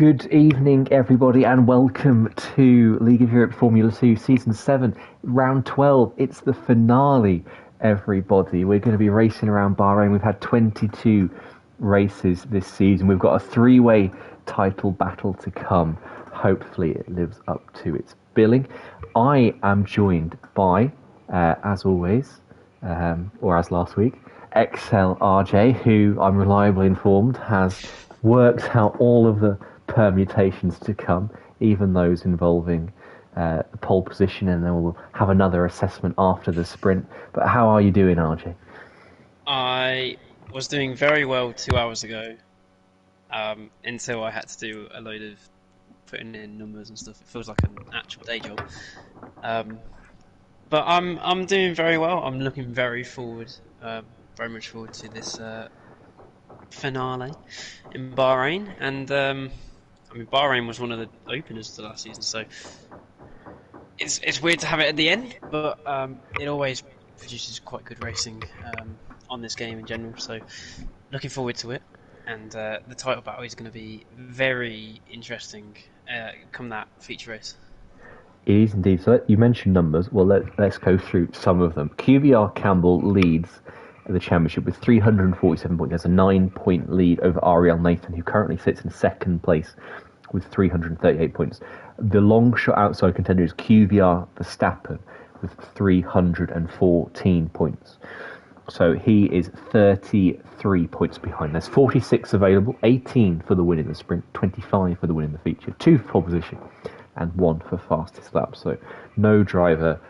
Good evening, everybody, and welcome to League of Europe Formula 2 Season 7, Round 12. It's the finale, everybody. We're going to be racing around Bahrain. We've had 22 races this season. We've got a three-way title battle to come. Hopefully it lives up to its billing. I am joined by, as always, or as last week, XL RJ, who I'm reliably informed has worked out all of the permutations to come, even those involving the pole position, and then we'll have another assessment after the sprint. But how are you doing, RJ? I was doing very well 2 hours ago, until I had to do a load of putting in numbers and stuff. It feels like an actual day job. But I'm doing very well. I'm looking very much forward to this finale in Bahrain. And Bahrain was one of the openers to last season, so it's weird to have it at the end, but it always produces quite good racing on this game in general. So looking forward to it, and the title battle is going to be very interesting come that feature race. It is indeed. So you mentioned numbers. Well, let's go through some of them. QVR Campbell leads the championship with 347 points. There's a 9-point lead over Ariel Nathan, who currently sits in second place with 338 points. The long shot outside contender is QVR Verstappen with 314 points. So he is 33 points behind. There's 46 available, 18 for the win in the sprint, 25 for the win in the feature, 2 for pole position, and 1 for fastest lap. So no driver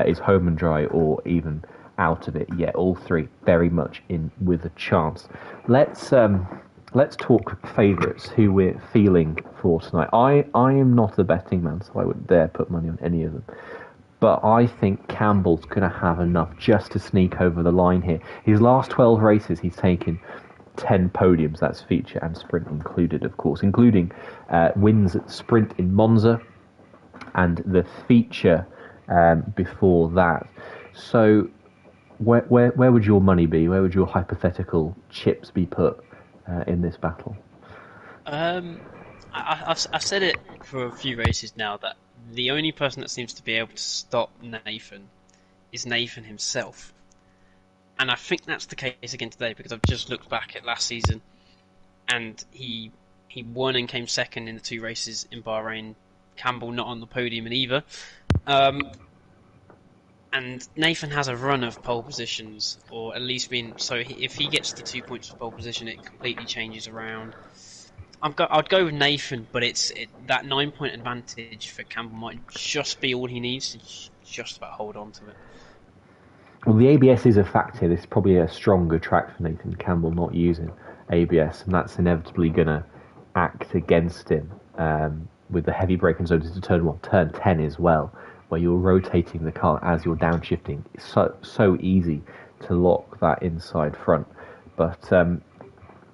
is home and dry or even out of it yet. All three very much in with a chance. Let's talk favourites who we're feeling for tonight. I am not a betting man, so I wouldn't dare put money on any of them. But I think Campbell's going to have enough just to sneak over the line here. His last 12 races, he's taken 10 podiums. That's feature and sprint included, of course, including wins at sprint in Monza and the feature before that. So where would your money be? Where would your hypothetical chips be put in this battle? I've said it for a few races now that the only person that seems to be able to stop Nathan is Nathan himself. And I think that's the case again today, because I've just looked back at last season and he won and came second in the 2 races in Bahrain. Campbell not on the podium in either. And Nathan has a run of pole positions, or at least if he gets the 2 points for pole position, it completely changes around. I'd go with Nathan, but that 9-point advantage for Campbell might just be all he needs to just about hold on to it. Well, the ABS is a factor. This is probably a stronger track for Nathan Campbell not using ABS, and that's inevitably going to act against him with the heavy braking zones into turn 1, turn 10 as well, where you're rotating the car as you're downshifting. It's so easy to lock that inside front. But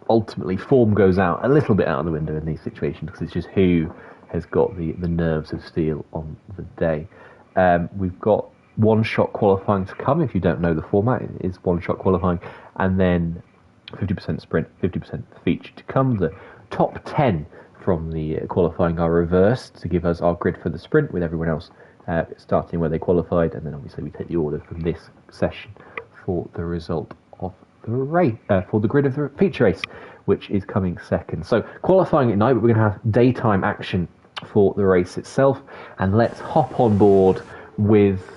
ultimately, form goes out a little bit out of the window in these situations, because it's just who has got the nerves of steel on the day. We've got one-shot qualifying to come. If you don't know the format, it is one-shot qualifying, and then 50% sprint, 50% feature to come. The top 10 from the qualifying are reversed to give us our grid for the sprint, with everyone else starting where they qualified, and then obviously we take the order from this session for the result of the race, for the grid of the feature race, which is coming second. So qualifying at night, but we're going to have daytime action for the race itself. And let's hop on board with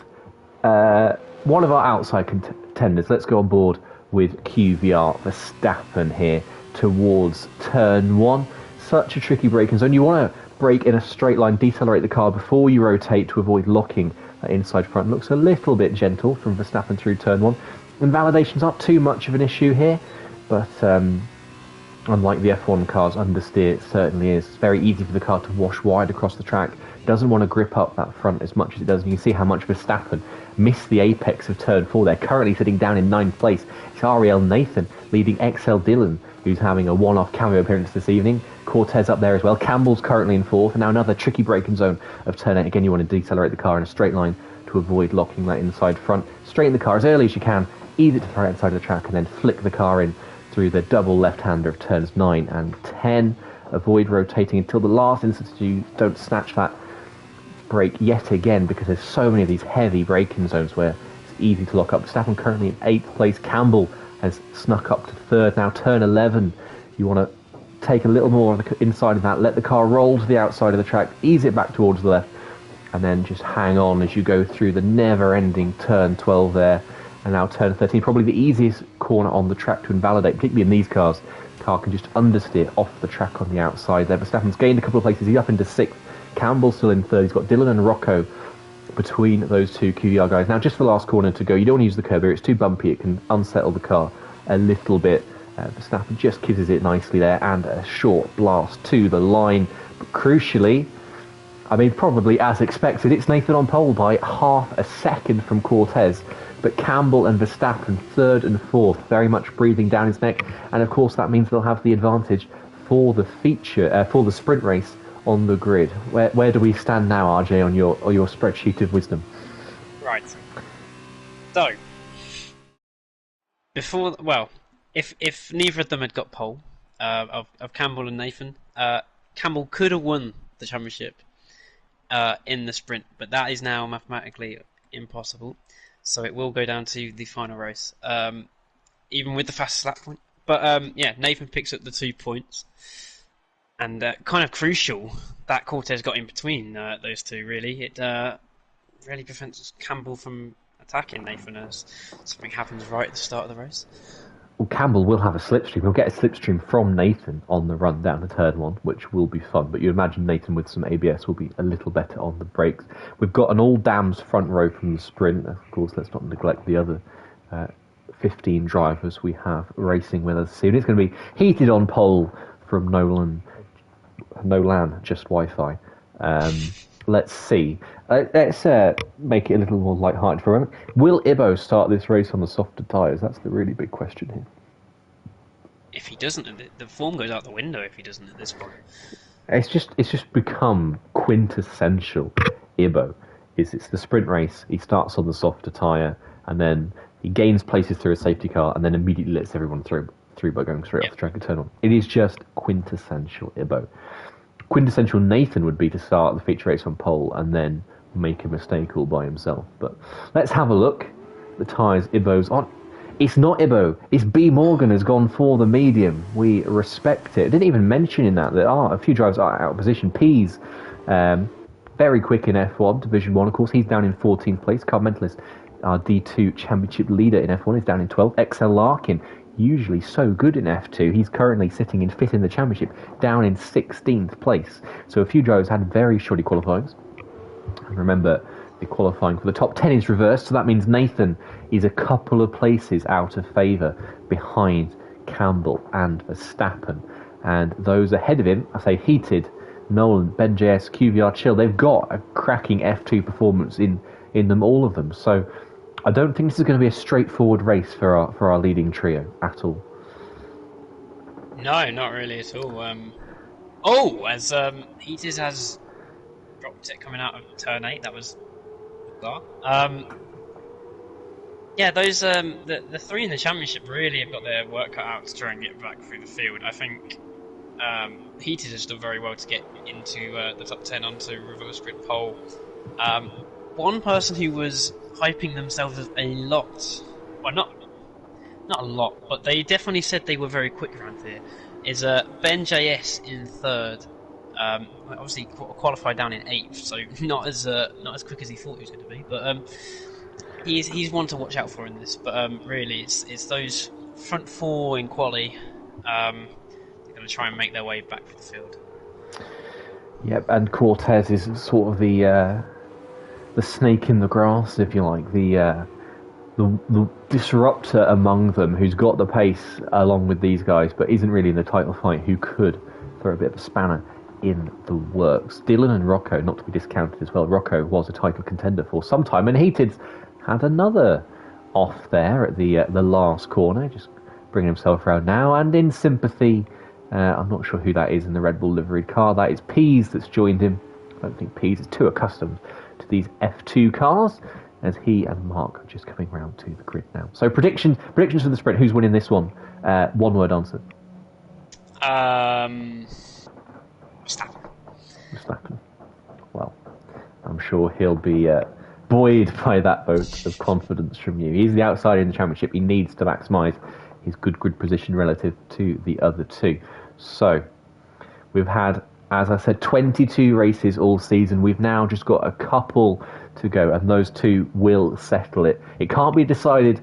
one of our outside contenders. Let's go on board with QVR Verstappen here towards turn 1. Such a tricky braking zone. You want to brake in a straight line, decelerate the car before you rotate to avoid locking inside front. Looks a little bit gentle from Verstappen through turn 1. Invalidations aren't too much of an issue here, but unlike the F1 cars, understeer certainly is. It's very easy for the car to wash wide across the track. Doesn't want to grip up that front as much as it does. And you can see how much Verstappen missed the apex of turn 4 there, currently sitting down in 9th place. It's Ariel Nathan leading XL Dillon, who's having a one-off cameo appearance this evening. Cortez up there as well. Campbell's currently in 4th, and now another tricky braking zone of turn 8. Again, you want to decelerate the car in a straight line to avoid locking that inside front. Straighten the car as early as you can, ease it to the right side of the track, and then flick the car in through the double left-hander of turns 9 and 10. avoid rotating until the last instance. You don't snatch that break yet again, because there's so many of these heavy braking zones where it's easy to lock up. Verstappen currently in 8th place. Campbell has snuck up to 3rd. Now turn 11. You want to take a little more of the inside of that, let the car roll to the outside of the track, ease it back towards the left, and then just hang on as you go through the never-ending turn 12 there. And now turn 13, probably the easiest corner on the track to invalidate, particularly in these cars. The car can just understeer off the track on the outside there. Verstappen's gained a couple of places. He's up into 6th. Campbell's still in 3rd. He's got Dylan and Rocco between those two QVR guys. Now, just the last corner to go. You don't want to use the curb here. It's too bumpy. It can unsettle the car a little bit. Verstappen just kisses it nicely there, and a short blast to the line. But crucially, I mean, probably as expected, it's Nathan on pole by half a second from Cortez. But Campbell and Verstappen, 3rd and 4th, very much breathing down his neck. And of course, that means they'll have the advantage for the for the sprint race on the grid. Where do we stand now, RJ, on your spreadsheet of wisdom? Right. So, if neither of them had got pole of Campbell and Nathan, Campbell could have won the championship in the sprint, but that is now mathematically impossible. So it will go down to the final race, even with the fastest lap point. But Nathan picks up the 2 points. And kind of crucial that Cortez got in between those two, really. It really prevents Campbell from attacking Nathan as something happens right at the start of the race. Well, Campbell will have a slipstream. He'll get a slipstream from Nathan on the run down the turn 1, which will be fun. But you imagine Nathan with some ABS will be a little better on the brakes. We've got an all-dams front row from the sprint. Of course, let's not neglect the other 15 drivers we have racing with us soon. It's going to be heated on pole from Nolan, just Wi-Fi. Let's see. Let's make it a little more light-hearted for a moment. Will Ibo start this race on the softer tyres? That's the really big question here. If he doesn't, the form goes out the window if he doesn't at this point. It's just become quintessential Ibo. It's the sprint race. He starts on the softer tyre, and then he gains places through a safety car, and then immediately lets everyone through by going straight off the track and turn on. It is just quintessential Ibo. Quintessential Nathan would be to start the feature race on pole and then make a mistake all by himself. But let's have a look. The tyres Ibo's on. It's not Ibo. It's B. Morgan has gone for the medium. We respect it. I didn't even mention in that a few drivers are out of position. Pease, very quick in F1, Division 1. Of course, he's down in 14th place. Car Mentalist, our D2 Championship leader in F1, is down in 12th. XL Larkin, usually so good in F2. He's currently sitting in 5th in the championship, down in 16th place. So a few drivers had very shoddy qualifyings. And remember, the qualifying for the top 10 is reversed, so that means Nathan is a couple of places out of favour behind Campbell and Verstappen. And those ahead of him, I say heated, Nolan, Ben JS, QVR, Chill, they've got a cracking F2 performance in them, all of them. So I don't think this is going to be a straightforward race for our leading trio at all. No, not really at all. As Heated has dropped it coming out of turn 8, that was bizarre. Those the three in the championship really have got their work cut out to try and get back through the field. I think Heated has done very well to get into the top 10 onto reverse grid pole. One person who was hyping themselves as a lot, well, not a lot, but they definitely said they were very quick around here, is Ben JS in 3rd. Obviously qualified down in 8th, so not as quick as he thought he was going to be. But he's one to watch out for in this. But really, it's those front 4 in quali. They're going to try and make their way back to the field. Yep, and Cortez is sort of the snake in the grass, if you like, the disruptor among them, who's got the pace along with these guys, but isn't really in the title fight, who could throw a bit of a spanner in the works. Dylan and Rocco, not to be discounted as well. Rocco was a title contender for some time, and Heated's had another off there at the last corner, just bringing himself around now, and in sympathy, I'm not sure who that is in the Red Bull liveried car. That is Pease that's joined him. I don't think Pease is too accustomed to these F2 cars, as he and Mark are just coming round to the grid now. So predictions for the sprint. Who's winning this one? One word answer. sure he'll be buoyed by that vote of confidence from you. He's the outsider in the championship. He needs to maximise his good grid position relative to the other two. So we've had, as I said, 22 races all season. We've now just got a couple to go, and those two will settle it. It can't be decided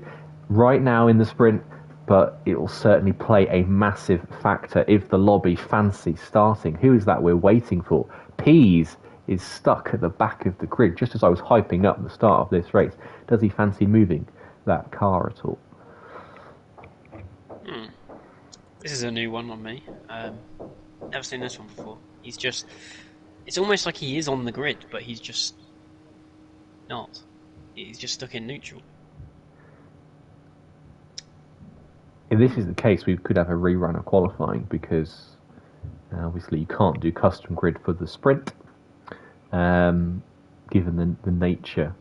right now in the sprint, but it will certainly play a massive factor if the lobby fancy starting. Who is that we're waiting for? Pease is stuck at the back of the grid, just as I was hyping up the start of this race. Does he fancy moving that car at all? This is a new one on me. Never seen this one before. He's just... It's almost like he is on the grid, but he's just not. He's just stuck in neutral. If this is the case, we could have a rerun of qualifying, because obviously you can't do custom grid for the sprint, given the nature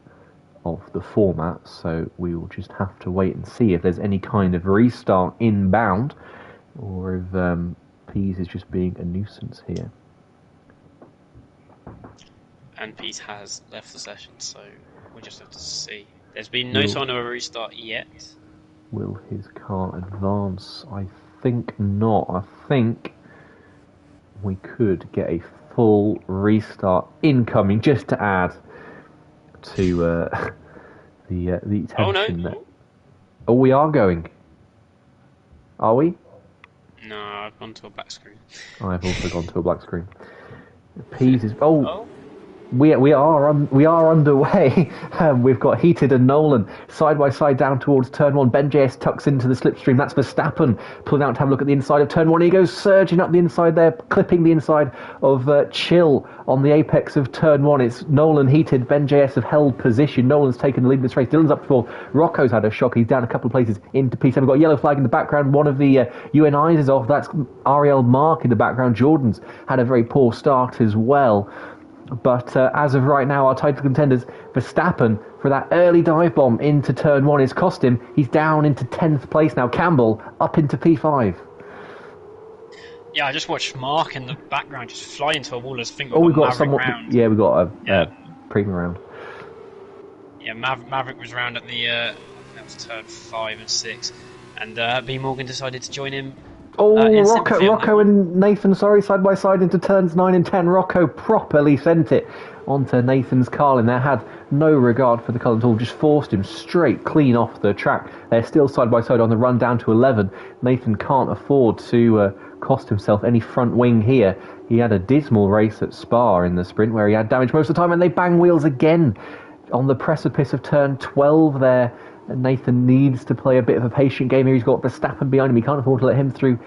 of the format. So we will just have to wait and see if there's any kind of restart inbound, or if Pease is just being a nuisance here. And Pease has left the session, so we'll just have to see. There's been no sign of a restart yet. Will his car advance? I think not. I think we could get a full restart incoming, just to add to the tension. Oh no! Oh, we are going. Are we? No, I've gone to a black screen. I've also gone to a black screen. Pease is... Oh! We are underway. We've got Heated and Nolan side by side down towards turn one. Ben JS tucks into the slipstream. That's Verstappen pulling out to have a look at the inside of turn one. He goes surging up the inside there, clipping the inside of Chill on the apex of turn one. It's Nolan, Heated, Ben JS have held position. Nolan's taken the lead in this race. Dylan's up before. Rocco's had a shock. He's down a couple of places into P7. We've got a yellow flag in the background. One of the UNIs is off. That's Ariel Mark in the background. Jordan's had a very poor start as well. But as of right now, our title contenders, Verstappen, for that early dive bomb into turn one, has cost him. He's down into 10th place now. Campbell up into P5. Yeah, I just watched Mark in the background just fly into a wall as think we've got someone round. Yeah, we've got a premium round. Yeah, Maverick was round at the that was turn 5 and 6, and B Morgan decided to join him. Rocco and Nathan, side by side into turns 9 and 10. Rocco properly sent it onto Nathan's Carlin. They had no regard for the colour at all, just forced him straight clean off the track. They're still side by side on the run down to 11. Nathan can't afford to cost himself any front wing here. He had a dismal race at Spa in the sprint where he had damage most of the time, and they bang wheels again on the precipice of turn 12 there. Nathan needs to play a bit of a patient game here. He's got Verstappen behind him. He can't afford to let him through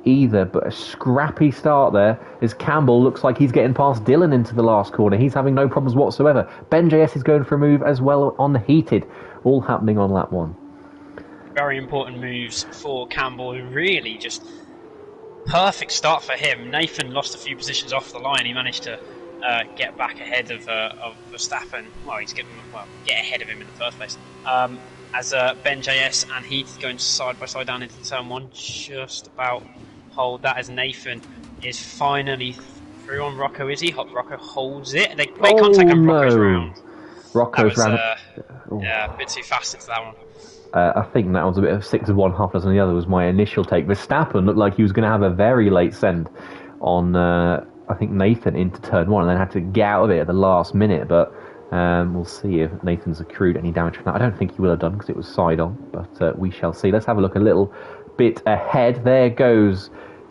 either. But a scrappy start there as Campbell looks like he's getting past Dylan into the last corner. He's having no problems whatsoever. Ben JS is going for a move as well on the Heated. All happening on lap one. Very important moves for Campbell, who really just... Perfect start for him. Nathan lost a few positions off the line. He managed to get back ahead of Verstappen. Well, get ahead of him in the first place. As Ben JS and Heath going side by side down into turn one, just about hold that as Nathan is finally through on Rocco. Is he? Rocco holds it. They can't take him. Rocco's round. Rocco's round. Yeah, a bit too fast into that one. I think that was a bit of 6 of one, half dozen of the other was my initial take. Verstappen looked like he was going to have a very late send on, I think, Nathan into turn one, and then had to get out of it at the last minute, but we'll see if Nathan's accrued any damage from that. I don't think he will have done because it was side on, but we shall see. Let's have a look a little bit ahead. There goes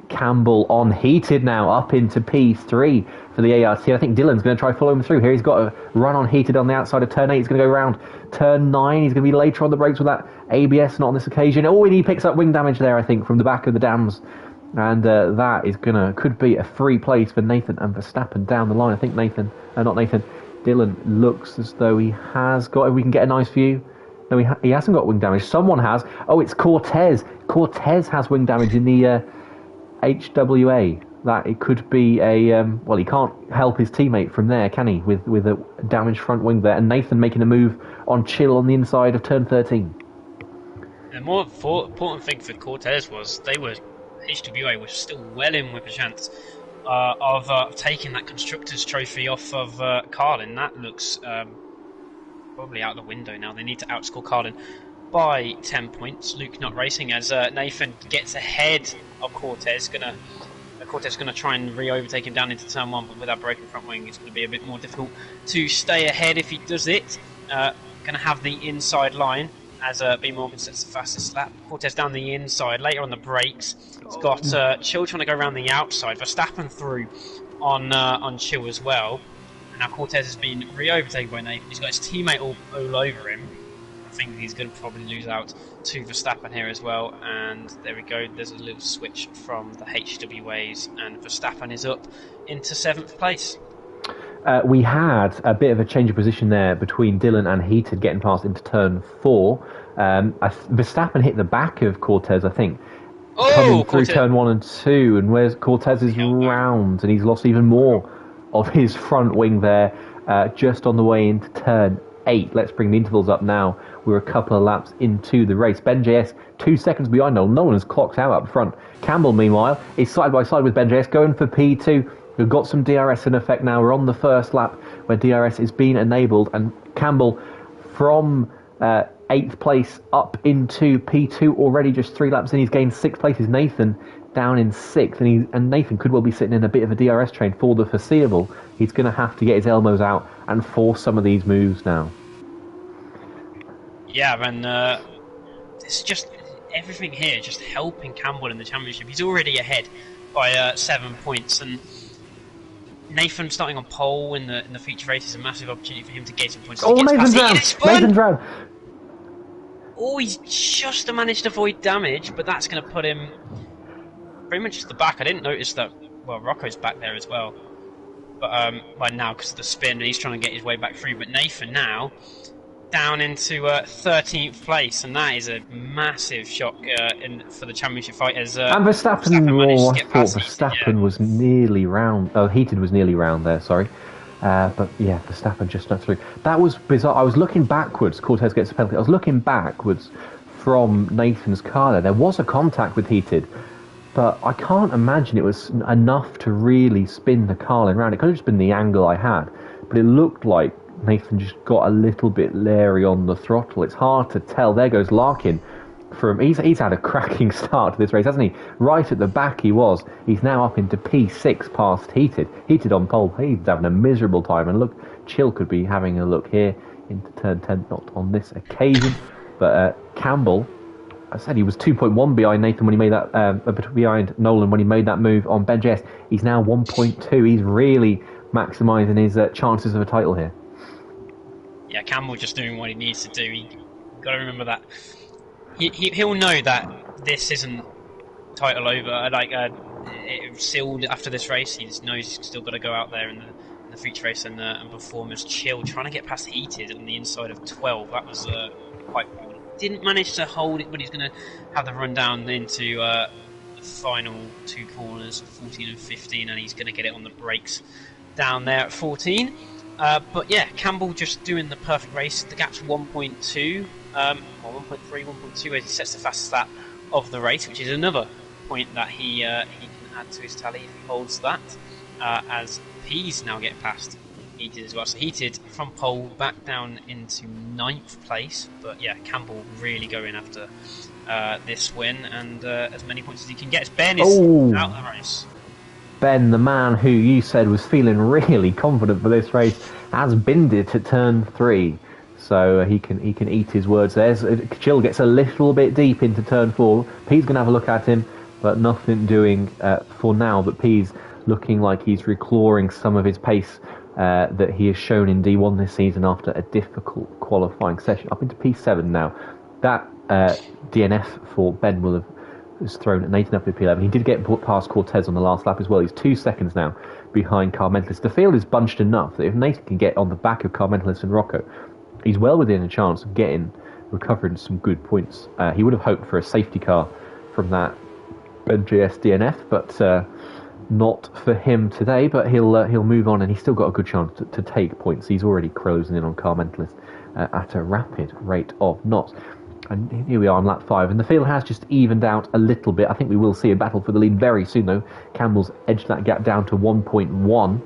Campbell on Heated now, up into P3 for the ART. I think Dylan's going to try following him through here. He's got a run on Heated on the outside of turn 8. He's going to go around turn 9. He's going to be later on the brakes with that ABS, not on this occasion. Oh, and he picks up wing damage there, I think, from the back of the dams. And that is could be a free place for Nathan and Verstappen down the line. I think Dylan looks as though he has got... If we can get a nice view. No, he hasn't got wing damage. Someone has. Oh, it's Cortez. Cortez has wing damage in the HWA. That it could be a... well, he can't help his teammate from there, can he? With a damaged front wing there. And Nathan making a move on Chill on the inside of turn 13. The more important thing for Cortez was HWA was still well in with a chance of taking that constructors trophy off of Carlin. That looks probably out the window now. They need to outscore Carlin by 10 points. Luke not racing as Nathan gets ahead of Cortez. Cortez going to try and re-overtake him down into turn 1, but with that broken front wing, it's going to be a bit more difficult to stay ahead if he does it. Going to have the inside line as B. Morgan sets the fastest lap. Cortez down the inside. Later on the brakes, he's got Chill trying to go around the outside. Verstappen through on Chill as well. And now Cortez has been re-overtaken by Nathan. He's got his teammate all over him. I think he's going to probably lose out to Verstappen here as well. And there we go. There's a little switch from the HWAs, and Verstappen is up into 7th place. We had a bit of a change of position there between Dylan and Heated getting past into turn 4. Verstappen hit the back of Cortez, I think, coming through turn 1 and 2. And where's Cortez is round, and he's lost even more of his front wing there, just on the way into turn 8. Let's bring the intervals up now. We're a couple of laps into the race. Ben JS 2 seconds behind Nolan. Nolan has clocked out up front. Campbell, meanwhile, is side by side with Ben JS, going for P2. We've got some DRS in effect now. We're on the first lap where DRS is being enabled, and Campbell from 8th place up into P2 already, just 3 laps in. He's gained 6 places. Nathan down in 6th, and Nathan could well be sitting in a bit of a DRS train for the foreseeable. He's going to have to get his elbows out and force some of these moves now. Yeah, and it's just everything here just helping Campbell in the championship. He's already ahead by 7 points, and Nathan starting on pole in the feature race is a massive opportunity for him to gain some points. Nathan drowned! Oh, he's just managed to avoid damage, but that's going to put him pretty much just the back. I didn't notice that. Well, Rocco's back there as well, but now because of the spin, and he's trying to get his way back through. But Nathan now down into 13th place, and that is a massive shock for the championship fight. As and Verstappen was nearly round. Oh, Heated was nearly round there. Sorry, but yeah, Verstappen just got through. That was bizarre. I was looking backwards. Cortez gets a penalty. I was looking backwards from Nathan's car. There was a contact with Heated, but I can't imagine it was enough to really spin the car around. It could have just been the angle I had, but it looked like Nathan just got a little bit leery on the throttle. It's hard to tell. There goes Larkin. He's had a cracking start to this race, hasn't he? Right at the back he was. He's now up into P6 past Heated. Heated on pole. He's having a miserable time. And look, Chill could be having a look here into turn 10, not on this occasion. But Campbell, I said he was 2.1 behind Nathan when he made that, behind Nolan when he made that move on Ben JS. He's now 1.2. He's really maximising his chances of a title here. Yeah, Campbell just doing what he needs to do. You've got to remember that he'll know that this isn't title over. It's sealed after this race. He just knows he's still got to go out there in the feature race and perform as Chill, trying to get past Heated on the inside of 12. That was quite cool. Didn't manage to hold it, but he's going to have the run down into the final 2 corners, 14 and 15, and he's going to get it on the brakes down there at 14. But yeah, Campbell just doing the perfect race. The gap's 1.2, 1.3, 1.2 as he sets the fastest lap of the race, which is another point that he can add to his tally if he holds that. As P's now get past Heated as well. So Heated from pole back down into 9th place. But yeah, Campbell really going after this win and as many points as he can get. As Ben is out of the race. Ben, the man who you said was feeling really confident for this race, has binned it at turn 3. So he can eat his words there. Chill gets a little bit deep into turn 4. P's going to have a look at him, but nothing doing for now. But P's looking like he's reclawing some of his pace that he has shown in D1 this season after a difficult qualifying session. Up into P7 now. That DNF for Ben will have was thrown at Nathan up at P11. He did get past Cortez on the last lap as well. He's 2 seconds now behind Carmentelis. The field is bunched enough that if Nathan can get on the back of Carmentelis and Rocco, he's well within a chance of recovering some good points. He would have hoped for a safety car from that NGS DNF, but not for him today. But he'll move on, and he's still got a good chance to take points. He's already closing in on Carmentelis at a rapid rate of knots. And here we are on lap 5, and the field has just evened out a little bit. I think we will see a battle for the lead very soon, though. Campbell's edged that gap down to 1.1.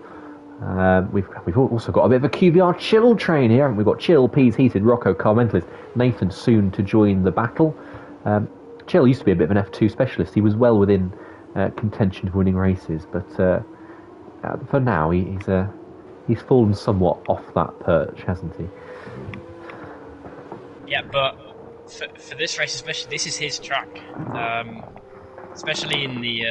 We've also got a bit of a QVR chill train here, haven't we? We've got Chill, Peas, Heated, Rocco, Car Mentalist, Nathan soon to join the battle. Chill used to be a bit of an F2 specialist. He was well within contention for winning races, but for now he's fallen somewhat off that perch, hasn't he? Yeah, but for this race especially, this is his track. Especially in the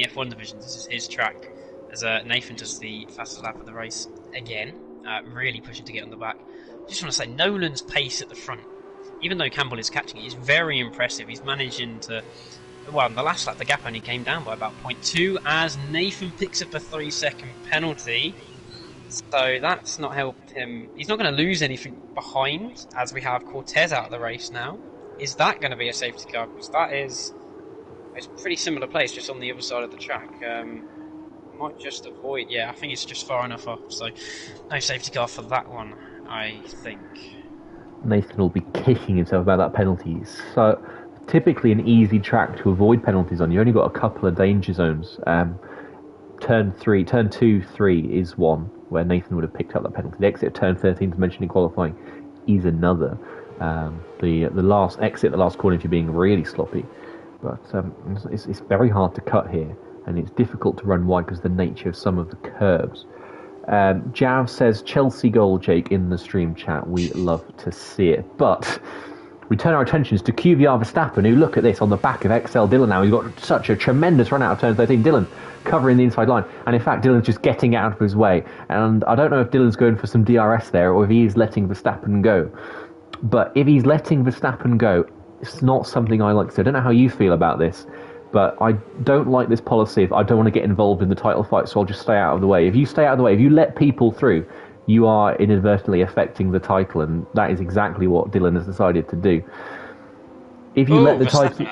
F1 division, this is his track. As Nathan does the fastest lap of the race again, really pushing to get on the back. I just want to say, Nolan's pace at the front, even though Campbell is catching it, is very impressive. He's managing to... Well, in the last lap, the gap only came down by about 0.2 as Nathan picks up a 3-second penalty. So that's not helped him. He's not going to lose anything behind, as we have Cortez out of the race now. Is that going to be a safety car? Because that is... It's a pretty similar place, just on the other side of the track. Might just avoid... Yeah, I think it's just far enough off. So no safety car for that one, I think. Nathan will be kicking himself about that penalty. So typically an easy track to avoid penalties on. You only got a couple of danger zones. Turn 2, 3 is one where Nathan would have picked up that penalty. The exit of turn 13, as mentioned in qualifying, is another. The last exit, the last corner, if you're being really sloppy. But it's very hard to cut here, and it's difficult to run wide because of the nature of some of the curbs. Jav says, Chelsea goal, Jake, in the stream chat. We love to see it. But we turn our attentions to QVR Verstappen, who, look at this, on the back of XL Dylan now. He's got such a tremendous run out of turn 13. Dylan covering the inside line. And in fact, Dylan's just getting out of his way. And I don't know if Dylan's going for some DRS there or if he is letting Verstappen go. But if he's letting Verstappen go, it's not something I like to say. I don't know how you feel about this, but I don't like this policy of I don't want to get involved in the title fight, so I'll just stay out of the way. If you stay out of the way, if you let people through, you are inadvertently affecting the title, and that is exactly what Dylan has decided to do. If you let the title...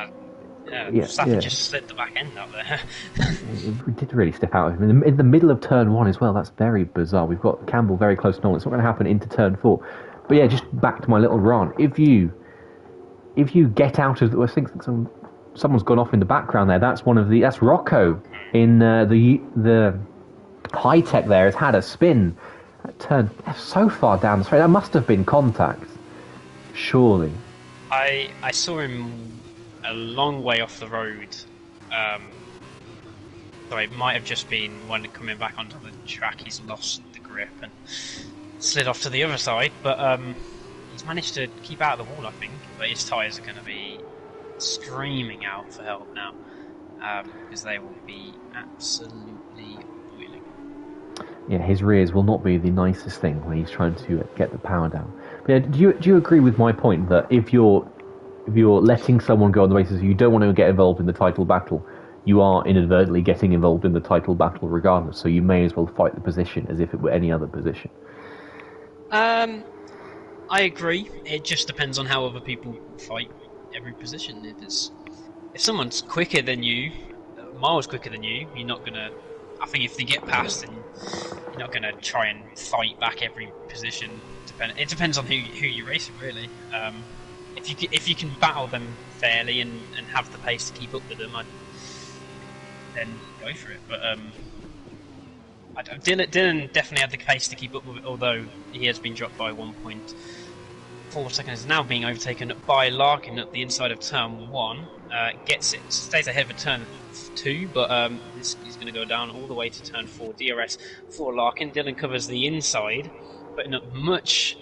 Verstappen just slid the back end up there. We did really step out of him. In the middle of turn 1 as well, that's very bizarre. We've got Campbell very close to Nolan. It's not going to happen into turn 4. But yeah, just back to my little rant. If you get out of... I think someone's gone off in the background there. That's that's Rocco in the high tech there has had a spin. That turn so far down the straight. That must have been contact. Surely. I saw him a long way off the road. So it might have just been when coming back onto the track, he's lost the grip and slid off to the other side. But he's managed to keep out of the wall, I think. But his tyres are going to be screaming out for help now, because they will be absolutely boiling. Yeah, his rears will not be the nicest thing when he's trying to get the power down. But yeah, do you agree with my point that if you're letting someone go on the races, you don't want to get involved in the title battle, you are inadvertently getting involved in the title battle regardless, so you may as well fight the position as if it were any other position? I agree. It just depends on how other people fight every position. If someone's quicker than you, miles quicker than you, you're not gonna... I think if they get past, then you're not gonna try and fight back every position. It depends on who you're racing, really. If you can battle them fairly and have the pace to keep up with them, then go for it. But Dylan definitely had the pace to keep up with it, although he has been dropped by 1.4 seconds. Is now being overtaken by Larkin at the inside of turn 1. Gets it, stays ahead of turn 2, but he's going to go down all the way to turn 4. DRS for Larkin. Dylan covers the inside, putting up a much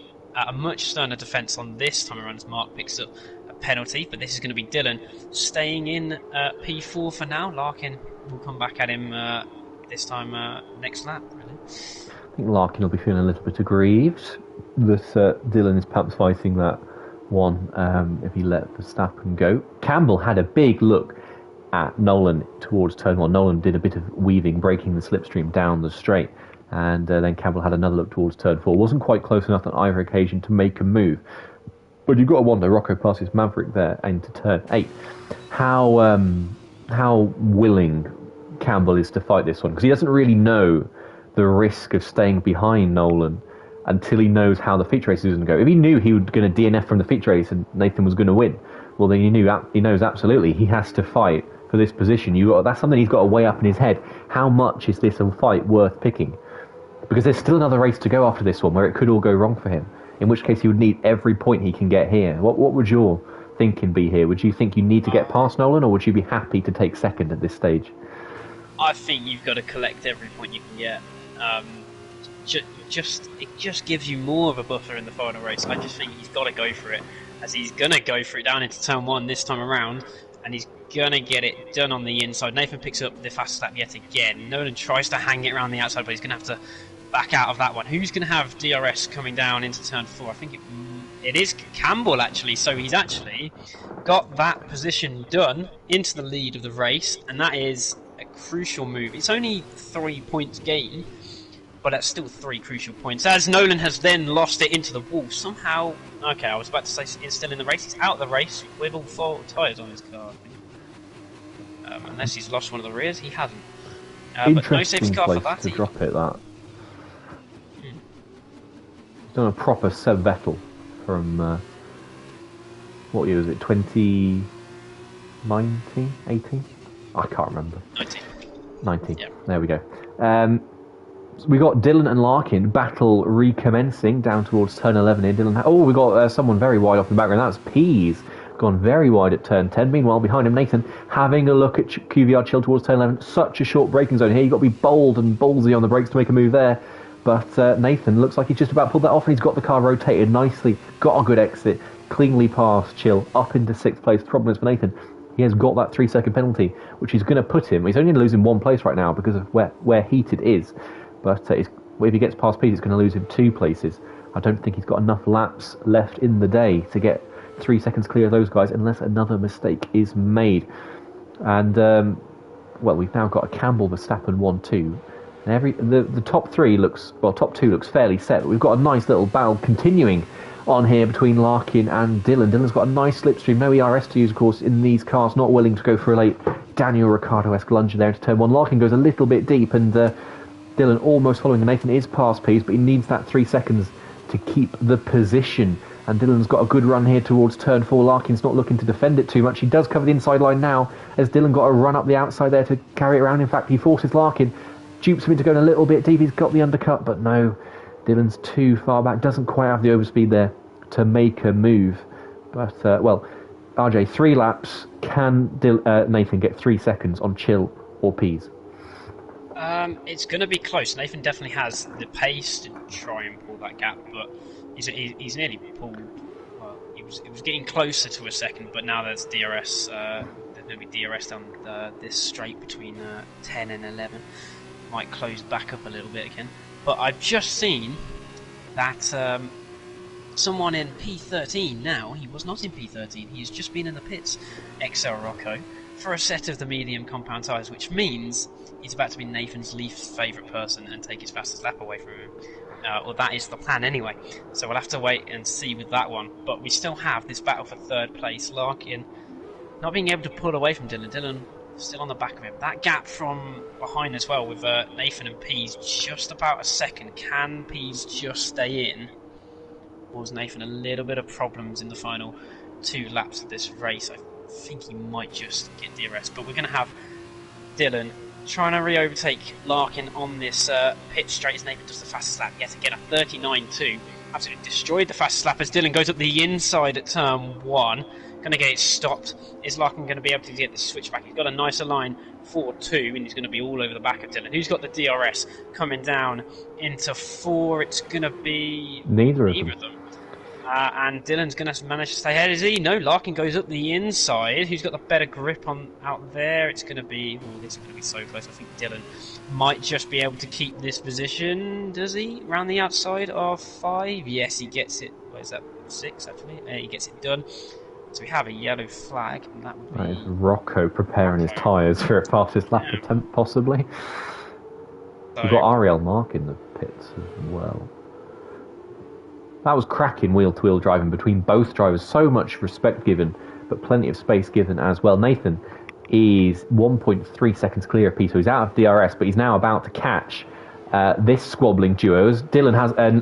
sterner defence on this time around as Mark picks up a penalty. But this is going to be Dylan staying in P4 for now. Larkin will come back at him this time next lap, really. I think Larkin will be feeling a little bit aggrieved that Dylan is perhaps fighting that one if he let Verstappen go. Campbell had a big look at Nolan towards turn 1. Nolan did a bit of weaving, breaking the slipstream down the straight, and then Campbell had another look towards turn 4. Wasn't quite close enough on either occasion to make a move. But you've got to wonder, Rocco passes Maverick there into turn 8. How willing Campbell is to fight this one, because he doesn't really know the risk of staying behind Nolan until he knows how the feature race is going to go. If he knew he was going to DNF from the feature race and Nathan was going to win, well, then he knows absolutely he has to fight for this position. That's something he's got to weigh up in his head. How much is this a fight worth picking? Because there's still another race to go after this one where it could all go wrong for him, in which case he would need every point he can get here. What would your thinking be here? Would you think you need to get past Nolan, or would you be happy to take second at this stage? I think you've got to collect every point you can get. It just gives you more of a buffer in the final race. I just think he's got to go for it, as he's going to go for it down into turn 1 this time around, and he's going to get it done on the inside. Nathan picks up the fastest lap yet again. Nolan tries to hang it around the outside, but he's going to have to back out of that one. Who's going to have DRS coming down into turn 4? I think it is Campbell, actually. So he's actually got that position done into the lead of the race, and that is a crucial move. It's only 3 points gain, but that's still 3 crucial points. As Nolan has then lost it into the wall somehow. Okay, I was about to say he's still in the race. He's out of the race with all 4 tyres on his car, I think. Unless he's lost one of the rears, he hasn't. But no safety car for that. To drop it, that. He's done a proper Seb Vettel from, what year was it, 2019, 18? I can't remember. 19. Yeah. There we go. So we got Dylan and Larkin battle recommencing down towards turn 11 here. We got someone very wide off the background. That's Pease, gone very wide at turn 10. Meanwhile, behind him, Nathan having a look at QVR chill towards turn 11. Such a short braking zone here. You've got to be bold and ballsy on the brakes to make a move there. But Nathan looks like he's just about pulled that off, and he's got the car rotated nicely. Got a good exit. Cleanly past Chill up into 6th place. The problem is for Nathan, he has got that 3-second penalty, which is going to put him. He's only losing 1 place right now because of where heated is. But if he gets past Pete, it's going to lose him 2 places. I don't think he's got enough laps left in the day to get 3 seconds clear of those guys, unless another mistake is made. And we've now got a Campbell, Verstappen 1-2. And the top 2 looks fairly set. But we've got a nice little battle continuing on here between Larkin and Dylan. Dylan's got a nice slipstream, no ERS to use, of course, in these cars, not willing to go for a late Daniel Ricciardo-esque lunge there into turn 1. Larkin goes a little bit deep, and Dylan almost following. Nathan is past Pease, but he needs that 3 seconds to keep the position. And Dylan's got a good run here towards turn 4. Larkin's not looking to defend it too much. He does cover the inside line now, as Dylan got a run up the outside there to carry it around. In fact, he forces Larkin, dupes him into going a little bit deep. He's got the undercut, but no, Dylan's too far back. Doesn't quite have the overspeed there to make a move. But, RJ, 3 laps. Can Nathan get 3 seconds on Chill or Pease? It's going to be close. Nathan definitely has the pace to try and pull that gap, but he's nearly pulled. Well, it was getting closer to a second, but now there's DRS. There's going to be DRS down this straight between 10 and 11. Might close back up a little bit again. But I've just seen that someone in P13 now. He was not in P13. He's just been in the pits, XL Rocco, for a set of the medium compound tyres, which means he's about to be Nathan's least favourite person and take his fastest lap away from him. Or that is the plan anyway. So we'll have to wait and see with that one. But we still have this battle for 3rd place. Larkin not being able to pull away from Dylan. Dylan still on the back of him. That gap from behind as well with Nathan and Pease just about a second. Can Pease just stay in? Or has Nathan a little bit of problems in the final 2 laps of this race? I think he might just get DRS. But we're going to have Dylan trying to re-overtake Larkin on this pit straight as Nathan does the fastest lap yet again, a 39.2. Absolutely destroyed the fastest lap as Dylan goes up the inside at turn 1. Going to get it stopped. Is Larkin going to be able to get the switch back? He's got a nicer line for 2, and he's going to be all over the back of Dylan. Who's got the DRS coming down into 4? It's going to be neither of them. And Dylan's going to manage to stay ahead, is he? No, Larkin goes up the inside. Who's got the better grip on out there? It's going to be... Oh, this is going to be so close. I think Dylan might just be able to keep this position. Does he? Around the outside of 5? Yes, he gets it. What is that? 6, actually. He gets it done. So we have a yellow flag, and that would be... That is Rocco preparing his tyres for a fastest lap attempt, possibly. So... We've got Ariel Mark in the pits as well. That was cracking wheel-to-wheel driving between both drivers. So much respect given, but plenty of space given as well. Nathan is 1.3 seconds clear of P, so he's out of DRS, but he's now about to catch this squabbling duo. As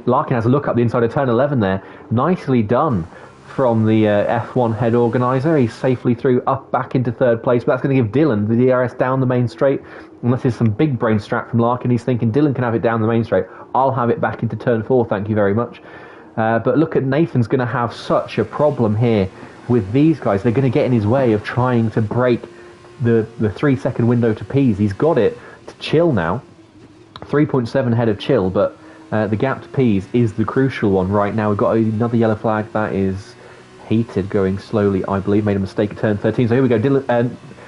Larkin has a look up the inside of turn 11 there. Nicely done from the F1 head organiser. He's safely through up back into third place, but that's going to give Dylan the DRS down the main straight. Unless there's some big brain strap from Larkin, he's thinking Dylan can have it down the main straight. I'll have it back into turn 4, thank you very much. But look at Nathan's going to have such a problem here with these guys. They're going to get in his way of trying to break the 3-second window to Pease. He's got it to Chill now. 3.7 ahead of Chill, but the gap to Pease is the crucial one right now. We've got another yellow flag that is heated, going slowly, I believe. Made a mistake at turn 13. So here we go.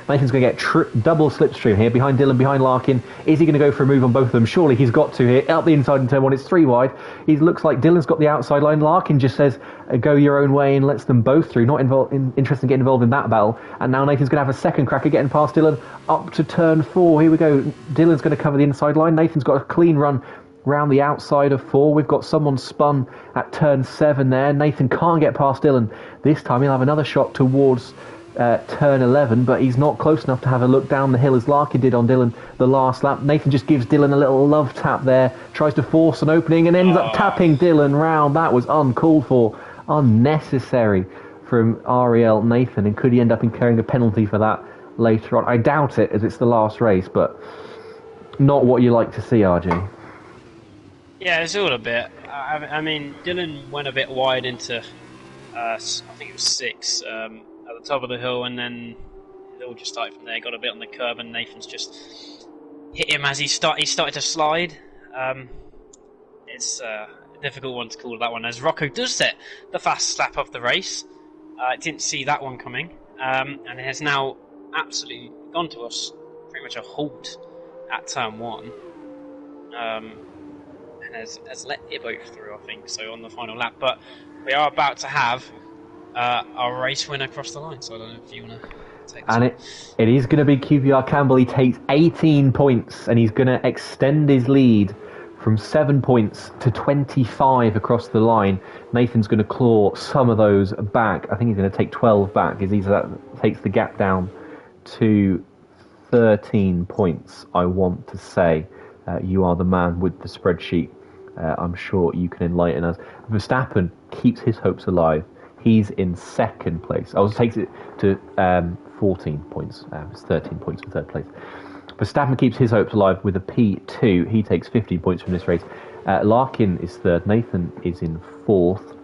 Nathan's going to get double slipstream here, behind Dylan, behind Larkin. Is he going to go for a move on both of them? Surely he's got to here. Out the inside in turn 1, it's 3 wide. He looks like Dylan's got the outside line. Larkin just says, go your own way, and lets them both through. Not interested in getting involved in that battle. And now Nathan's going to have a second crack at getting past Dylan up to turn 4. Here we go. Dylan's going to cover the inside line. Nathan's got a clean run round the outside of 4. We've got someone spun at turn 7 there. Nathan can't get past Dylan. This time he'll have another shot towards turn 11, but he's not close enough to have a look down the hill as Larkin did on Dylan the last lap. Nathan just gives Dylan a little love tap there, tries to force an opening and ends up tapping Dylan round. That was uncalled for, unnecessary from Ariel Nathan, and could he end up incurring a penalty for that later on? I doubt it, as it's the last race, but not what you like to see, RG. Yeah, it's all a bit. I mean, Dylan went a bit wide into, I think it was 6, at the top of the hill, and then it all just started from there. Got a bit on the curb, and Nathan's just hit him as he started to slide. It's a difficult one to call, that one, as Rocco does set the fast lap of the race. Didn't see that one coming, and it has now absolutely gone to us pretty much a halt at turn 1. And has let Ibo through, I think, so on the final lap. But we are about to have our race winner across the line, so I don't know if you want to take this. And it is going to be QPR Campbell. He takes 18 points, and he's going to extend his lead from 7 points to 25 across the line. Nathan's going to claw some of those back. I think he's going to take 12 back, as that takes the gap down to 13 points, I want to say. You are the man with the spreadsheet. I'm sure you can enlighten us. Verstappen keeps his hopes alive. He's in second place. Takes it to 14 points. It's 13 points for third place. Verstappen keeps his hopes alive with a P2. He takes 15 points from this race. Larkin is third. Nathan is in fourth.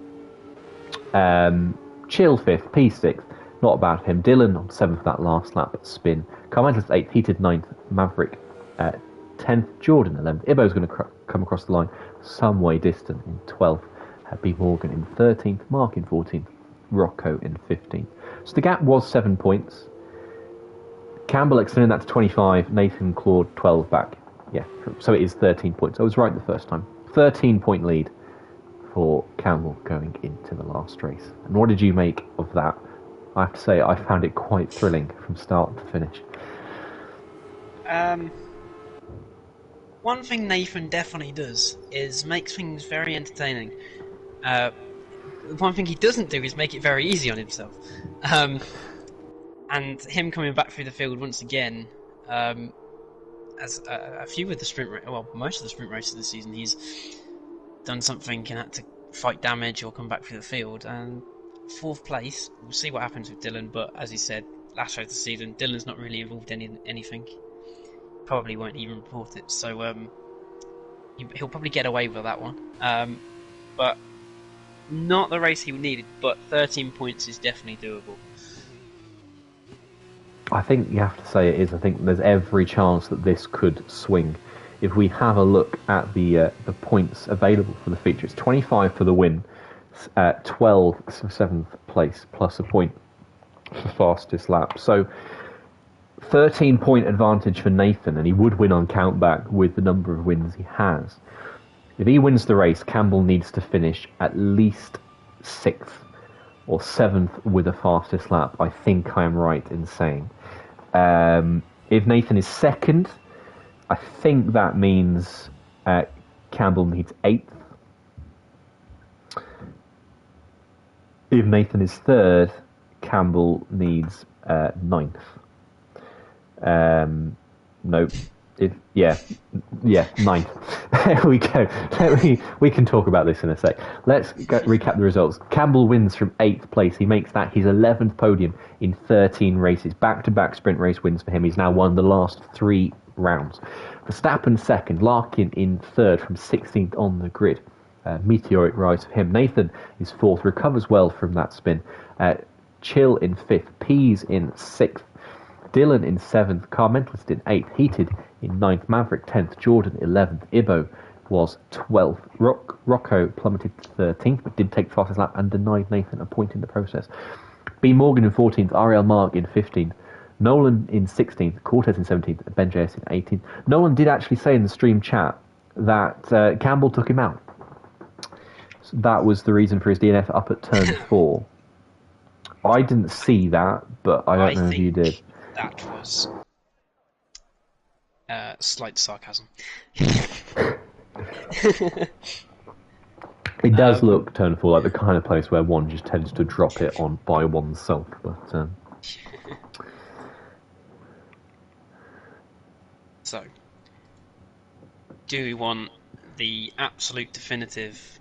Chill fifth. P6th. Not bad for him. Dylan on seventh for that last lap spin. Carmichael's eighth. Heated ninth. Maverick 10th. Jordan 11th. Ibo's going to come across the line some way distant in 12th. B. Morgan in 13th. Mark in 14th. Rocco in 15th. So the gap was 7 points. Campbell extended that to 25. Nathan clawed 12 back. Yeah, so it is 13 points. I was right the first time. 13-point lead for Campbell going into the last race. And what did you make of that? I have to say, I found it quite thrilling from start to finish. One thing Nathan definitely does is makes things very entertaining. One thing he doesn't do is make it very easy on himself. And him coming back through the field once again, as a few of the most of the sprint races this season, he's done something and had to fight damage or come back through the field. And fourth place, we'll see what happens with Dylan, but as he said, last race of the season, Dylan's not really involved in anything. Probably won't even report it, so he'll probably get away with that one. But not the race he needed, but 13 points is definitely doable. I think you have to say it is. I think there's every chance that this could swing. If we have a look at the points available for the feature, it's 25 for the win, 12 for 7th place, plus a point for fastest lap. So 13-point advantage for Nathan, and he would win on countback with the number of wins he has. If he wins the race, Campbell needs to finish at least 6th or 7th with the fastest lap. I think I am right in saying. If Nathan is second, I think that means Campbell needs 8th. If Nathan is third, Campbell needs 9th. No. Yeah, ninth. There we go. We can talk about this in a sec. Let's recap the results. Campbell wins from 8th place. He makes that his 11th podium in 13 races. Back-to-back sprint race wins for him. He's now won the last 3 rounds. Verstappen second. Larkin in third from 16th on the grid. Meteoric rise for him. Nathan is fourth. Recovers well from that spin. Chill in fifth. Pease in sixth. Dylan in 7th, Car Mentalist in 8th, Heated in 9th, Maverick 10th, Jordan 11th, Ibo was 12th, Rocco plummeted to 13th but did take the fastest lap and denied Nathan a point in the process. B. Morgan in 14th, Ariel Mark in 15th, Nolan in 16th, Cortez in 17th, Ben JS in 18th. Nolan did actually say in the stream chat that Campbell took him out. So that was the reason for his DNF up at turn 4. I didn't see that, but I don't know if you did. That was slight sarcasm. It does look, turn 4, like the kind of place where one just tends to drop it on by oneself. But So, do we want the absolute definitive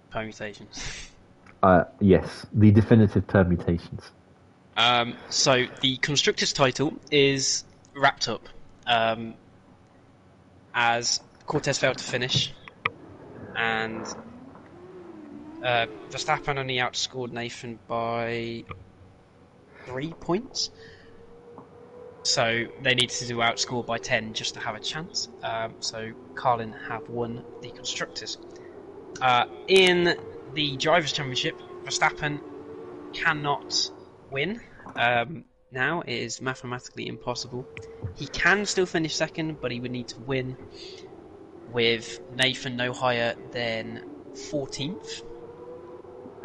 permutations? Yes, the definitive permutations. So the constructor's title is wrapped up as Cortez failed to finish, and Verstappen only outscored Nathan by 3 points. So they needed to outscore by 10 just to have a chance. So Carlin have won the constructors. In the Drivers' Championship, Verstappen cannot win. Now it is mathematically impossible. He can still finish second, but he would need to win with Nathan no higher than 14th.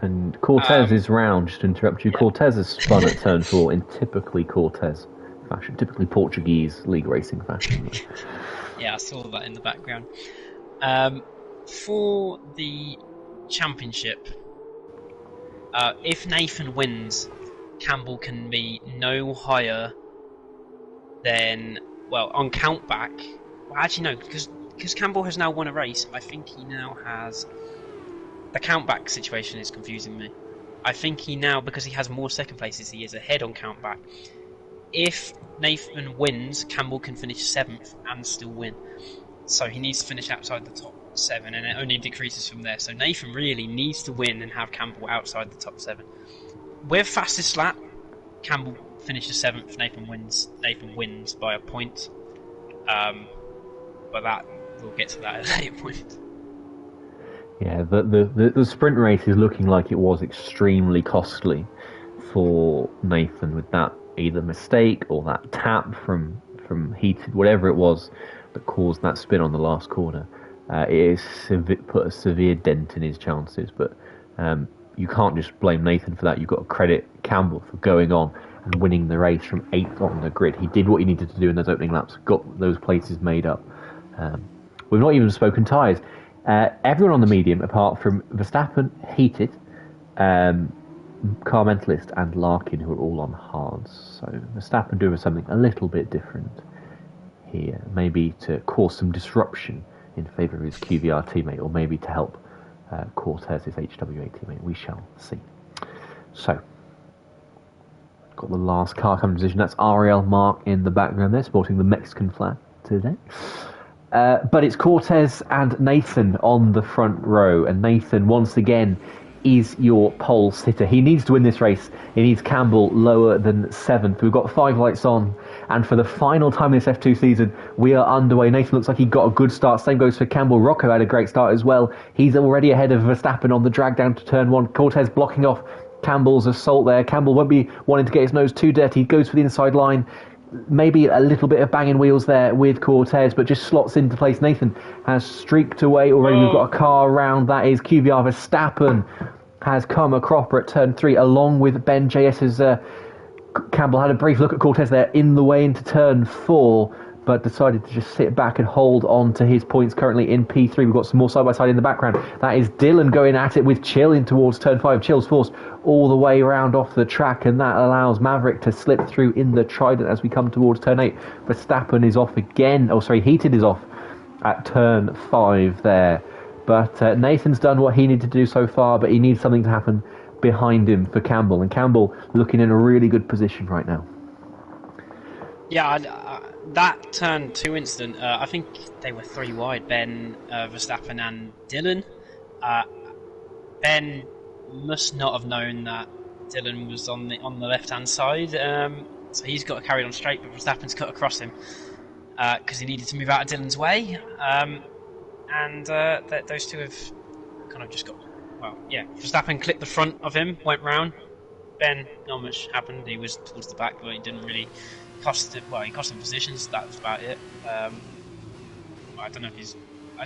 And Cortez's round, just to interrupt you, yeah. Cortez has spun at turn 4 in typically Cortez fashion, typically Portuguese league racing fashion. Yeah, I saw that in the background. For the championship, if Nathan wins, Campbell can be no higher than, well, on countback. Well, actually, no, because Campbell has now won a race. I think he now has. The countback situation is confusing me. I think he now, because he has more second places, he is ahead on countback. If Nathan wins, Campbell can finish 7th and still win. So he needs to finish outside the top 7, and it only decreases from there. So Nathan really needs to win and have Campbell outside the top 7. With fastest lap, Campbell finishes 7th. Nathan wins by a point. But that we'll get to that at a later point. Yeah, the sprint race is looking like it was extremely costly for Nathan with that either mistake or that tap from Heated, whatever it was that caused that spin on the last corner. It has put a severe dent in his chances, but you can't just blame Nathan for that. You've got to credit Campbell for going on and winning the race from 8th on the grid. He did what he needed to do in those opening laps, got those places made up. We've not even spoken tyres. Everyone on the medium, apart from Verstappen, Heated, Car Mentalist and Larkin, who are all on hards. So Verstappen doing something a little bit different here, maybe to cause some disruption in favour of his QVR teammate, or maybe to help Cortez, his HWA teammate. We shall see. So, got the last car coming position. That's Ariel Mark in the background there, sporting the Mexican flag today. But it's Cortez and Nathan on the front row, and Nathan once again is your pole sitter. He needs to win this race. He needs Campbell lower than 7th. We've got 5 lights on, and for the final time in this F2 season, we are underway. Nathan looks like he got a good start. Same goes for Campbell. Rocco had a great start as well. He's already ahead of Verstappen on the drag down to turn 1. Cortez blocking off Campbell's assault there. Campbell won't be wanting to get his nose too dirty. He goes for the inside line. Maybe a little bit of banging wheels there with Cortez, but just slots into place. Nathan has streaked away already. We've got a car around. That is QVR. Verstappen has come a cropper at turn 3, along with Ben JS's Campbell had a brief look at Cortez there in the way into turn 4, but decided to just sit back and hold on to his points currently in P3. We've got some more side-by-side in the background. That is Dylan going at it with Chill in towards turn 5. Chill's forced all the way around off the track, and that allows Maverick to slip through in the Trident as we come towards turn 8. Verstappen is off again. Oh, sorry, Heated is off at turn 5 there. But Nathan's done what he needed to do so far, but he needs something to happen behind him for Campbell. And Campbell looking in a really good position right now. Yeah, that turn 2 incident, I think they were 3 wide, Ben, Verstappen and Dylan. Ben must not have known that Dylan was on the left-hand side, so he's got to carry on straight, but Verstappen's cut across him because he needed to move out of Dylan's way. And those two have kind of just got... Well, yeah, Verstappen clipped the front of him, went round. Ben, not much happened. He was towards the back, but he didn't really cost it. Well, he cost him positions. That was about it. I don't know if he's...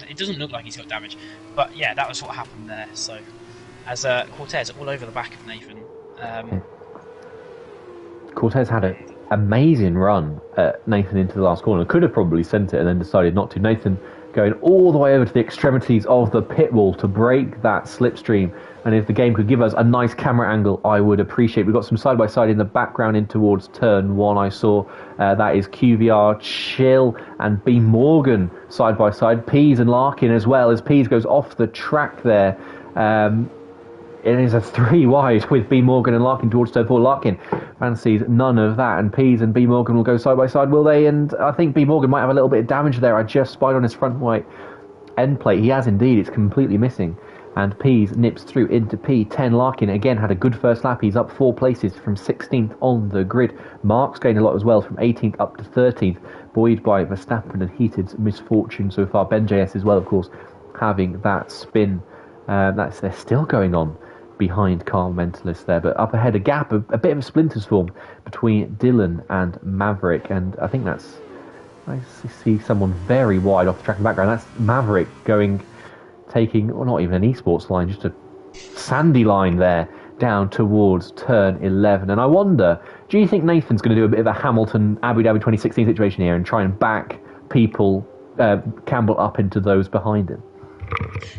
It doesn't look like he's got damage. But yeah, that was what happened there. So, as Cortez all over the back of Nathan. Cortez had an amazing run at Nathan into the last corner. Could have probably sent it and then decided not to. Nathan going all the way over to the extremities of the pit wall to break that slipstream. And if the game could give us a nice camera angle, I would appreciate. We've got some side-by-side in the background in towards turn 1, I saw. That is QVR, Chill, and B. Morgan side-by-side. Pease and Larkin as well, as Pease goes off the track there. It is a 3 wide with B. Morgan and Larkin towards turn 4. Larkin fancies none of that, and Pease and B. Morgan will go side by side, will they? And I think B. Morgan might have a little bit of damage there. I just spied on his front white end plate. He has indeed, it's completely missing. And Pease nips through into P10. Larkin again had a good first lap. He's up 4 places from 16th on the grid. Mark's gained a lot as well from 18th up to 13th, buoyed by Verstappen and Heated's misfortune so far. Ben JS as well, of course, having that spin. They're still going on behind Car Mentalist there, but up ahead a gap, a bit of a splinters formed between Dylan and Maverick, and I think I see someone very wide off the track in the background. That's Maverick taking, well, not even an esports line, just a sandy line there down towards turn 11. And I wonder, do you think Nathan's going to do a bit of a Hamilton Abu Dhabi 2016 situation here and try and back Campbell up into those behind him?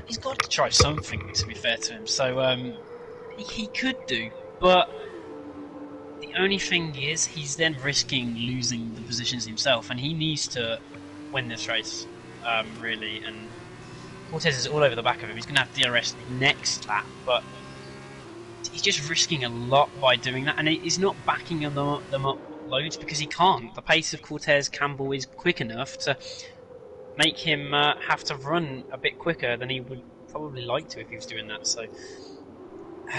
He's got to try something, to be fair to him. So he could do, but the only thing is he's then risking losing the positions himself, and he needs to win this race, really. And Cortez is all over the back of him. He's going to have DRS next lap, but he's just risking a lot by doing that, and he's not backing them up loads because he can't. The pace of Cortez Campbell is quick enough to make him have to run a bit quicker than he would probably like to if he was doing that. So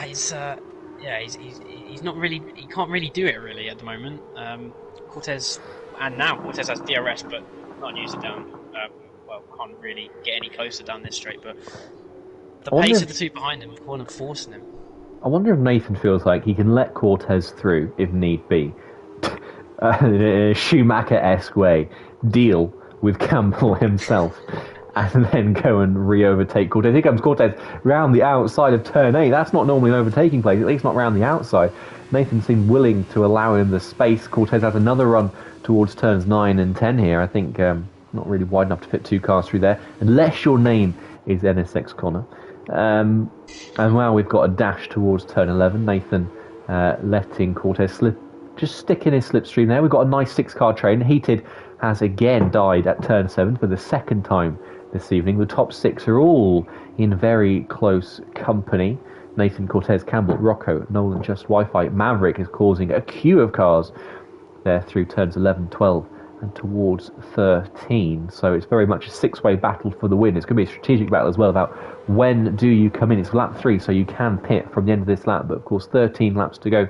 he's not really, he can't really do it really at the moment. Cortez has DRS, but not use it down. Can't really get any closer down this straight. But the pace of the two behind him, kind of forcing him. I wonder if Nathan feels like he can let Cortez through if need be, in a Schumacher-esque way, deal with Campbell himself, and then go and re-overtake Cortez. Here comes Cortez round the outside of turn 8. That's not normally an overtaking place, at least not round the outside. Nathan seemed willing to allow him the space. Cortez has another run towards turns 9 and 10 here. I think not really wide enough to fit 2 cars through there, unless your name is NSX Connor. And now we've got a dash towards turn 11. Nathan letting Cortez just stick in his slipstream there. We've got a nice 6-car train. Heated has again died at turn 7 for the second time this evening. The top 6 are all in very close company. Nathan, Cortez, Campbell, Rocco, Nolan, Just Wi-Fi. Maverick is causing a queue of cars there through turns 11, 12 and towards 13. So it's very much a 6-way battle for the win. It's going to be a strategic battle as well about when do you come in. It's lap 3, so you can pit from the end of this lap, but of course 13 laps to go.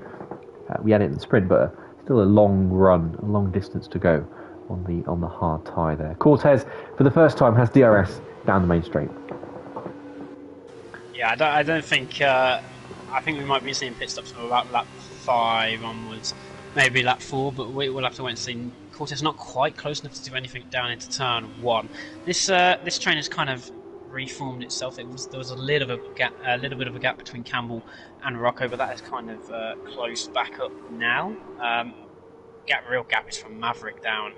We had it in the sprint, but still a long run, a long distance to go on the hard tyre there. Cortez, for the first time, has DRS down the main straight. Yeah, I don't think... I think we might be seeing pit stops from about lap 5 onwards, maybe lap 4, but we'll have to wait and see. Cortez not quite close enough to do anything down into turn 1. This train has kind of reformed itself. There was a little bit of a gap between Campbell and Rocco, but that is kind of closed back up now. Real gap is from Maverick down.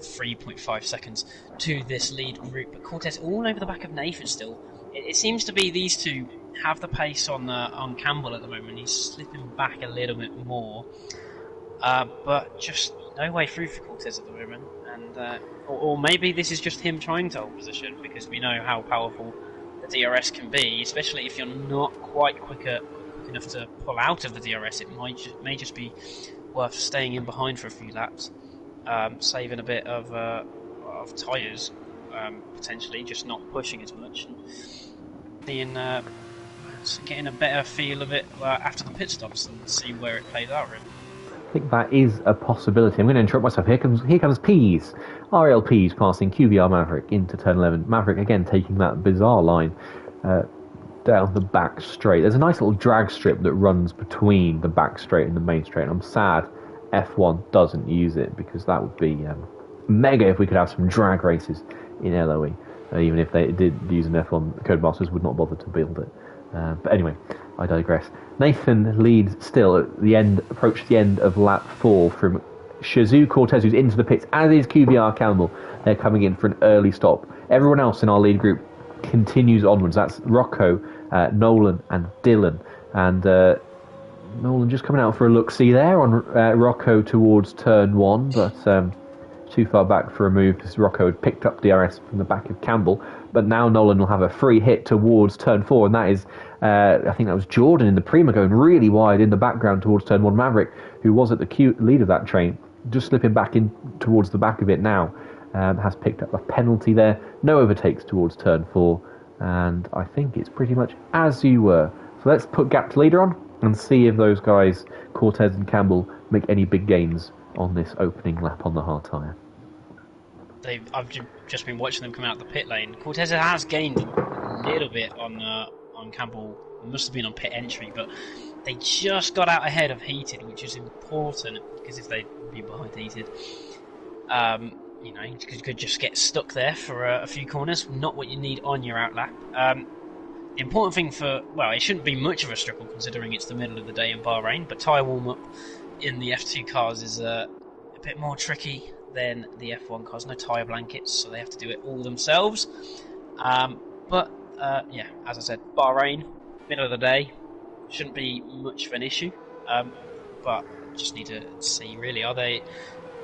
3.5 seconds to this lead group. But Cortez all over the back of Nathan still. It seems to be these two have the pace on Campbell at the moment. He's slipping back a little bit more. But just no way through for Cortez at the moment. And or maybe this is just him trying to hold position, because we know how powerful the DRS can be, especially if you're not quite quick enough to pull out of the DRS. It may just be worth staying in behind for a few laps, saving a bit of tyres, potentially, just not pushing as much, and getting a better feel of it after the pit stops and see where it plays out, really. I think that is a possibility. I'm going to interrupt myself. Here comes Pease. RL Pease passing QBR Maverick into turn 11. Maverick again taking that bizarre line down the back straight. There's a nice little drag strip that runs between the back straight and the main straight. And I'm sad F1 doesn't use it, because that would be mega if we could have some drag races in LOE. Even if they did use an F1, Codemasters would not bother to build it. But anyway, I digress. Nathan leads still at the end, approached the end of lap 4 from Shazoo Cortez, who's into the pits, as is QBR Campbell. They're coming in for an early stop. Everyone else in our lead group continues onwards. That's Rocco, Nolan and Dylan. And Nolan just coming out for a look-see there on Rocco towards turn 1, but too far back for a move, because Rocco had picked up DRS from the back of Campbell. But now Nolan will have a free hit towards turn 4, and that is, I think that was Jordan in the Prima going really wide in the background towards turn 1. Maverick, who was at the lead of that train, just slipping back in towards the back of it now, has picked up a penalty there. No overtakes towards turn 4, and I think it's pretty much as you were. So let's put gap to leader on and see if those guys, Cortez and Campbell, make any big gains on this opening lap on the hard tyre. I've just been watching them come out the pit lane. Cortez has gained a little bit on Campbell. It must have been on pit entry, but they just got out ahead of Heated, which is important, because if they'd been behind Heated, you could just get stuck there for a few corners. Not what you need on your outlap. The important thing it shouldn't be much of a struggle considering it's the middle of the day in Bahrain, but tyre warm-up in the F2 cars is a bit more tricky than the F1 cars. No tyre blankets, so they have to do it all themselves. But as I said, Bahrain, middle of the day, shouldn't be much of an issue. But just need to see, really, are they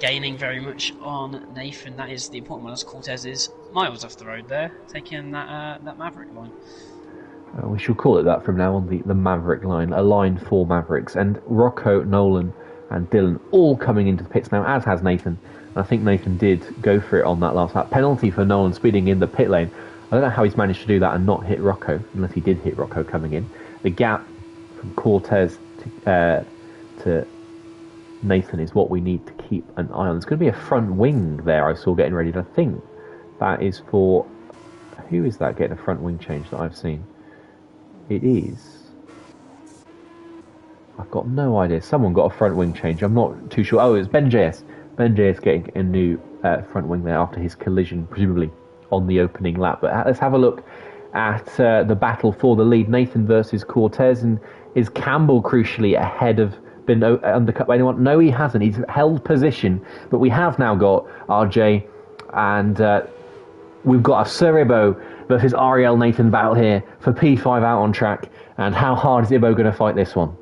gaining very much on Nathan? That is the important one, as Cortez is miles off the road there, taking that Maverick line. We shall call it that from now on, the Maverick line, a line for Mavericks. And Rocco, Nolan and Dylan all coming into the pits now, as has Nathan. And I think Nathan did go for it on that last lap. Penalty for Nolan speeding in the pit lane. I don't know how he's managed to do that and not hit Rocco, unless he did hit Rocco coming in. The gap from Cortez to Nathan is what we need to keep an eye on. There's going to be a front wing there I saw getting ready. And I think that is for... Who is that getting a front wing change that I've seen? It is... I've got no idea. Someone got a front wing change. I'm not too sure. Oh, it was Ben JS. Ben JS getting a new front wing there after his collision, presumably on the opening lap. But let's have a look at the battle for the lead. Nathan versus Cortez. And is Campbell crucially ahead of... been undercut by anyone? No, he hasn't. He's held position. But we have now got RJ and we've got a Sir Ibo versus Ariel Nathan battle here for P5 out on track. And how hard is Ibo going to fight this one?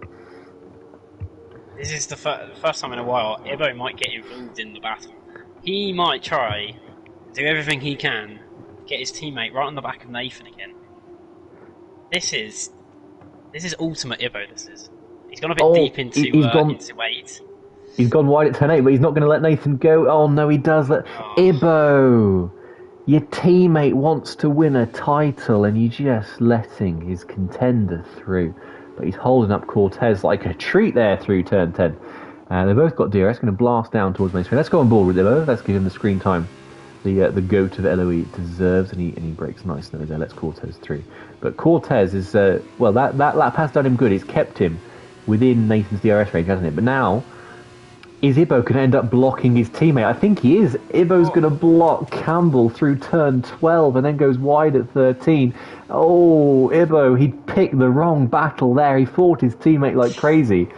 This is the first time in a while Ibo might get involved in the battle. He might try, do everything he can, get his teammate right on the back of Nathan again. This is ultimate Ibo, this is. He's gone a bit deep into 8. He's gone wide at turn 8, but he's not going to let Nathan go. Oh no, he does let... Ibo! Your teammate wants to win a title and you're just letting his contender through. But he's holding up Cortez like a treat there through turn 10. They've both got DRS, going to blast down towards main screen. Let's go on board with Ibo. Let's give him the screen time. The goat of LOE deserves, and he breaks nice there. Let's Cortez through. But Cortez is, that lap has done him good. It's kept him within Nathan's DRS range, hasn't it? But now, is Ibo going to end up blocking his teammate? I think he is. Ibo's going to block Campbell through turn 12 and then goes wide at 13. Oh, Ibo, he picked the wrong battle there. He fought his teammate like crazy.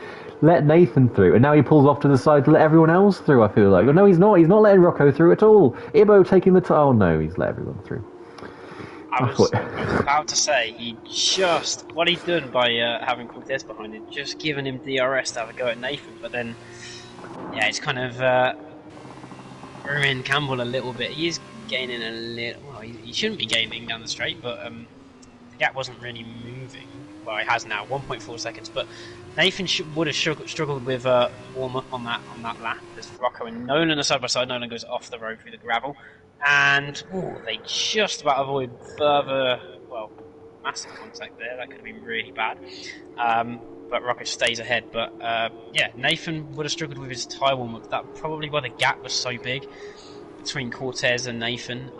let Nathan through, and now he pulls off to the side to let everyone else through. I feel like, oh no, he's not. He's not letting Rocco through at all. Ibo taking the oh no, he's let everyone through. I was about to say, what he'd done by having Cortez behind him, just given him DRS to have a go at Nathan, but then, yeah, it's kind of ruined Campbell a little bit. He is gaining a little, well, he shouldn't be gaining down the straight, but the gap wasn't really moving. Well, it has now, 1.4 seconds, but Nathan would have struggled with warm-up on that lap, as Rocco and Nolan are side by side. Nolan goes off the road through the gravel. And they just about avoid further, well, massive contact there. That could have been really bad. But Rocco stays ahead. But yeah, Nathan would have struggled with his tyre warm-up. That probably why the gap was so big between Cortez and Nathan,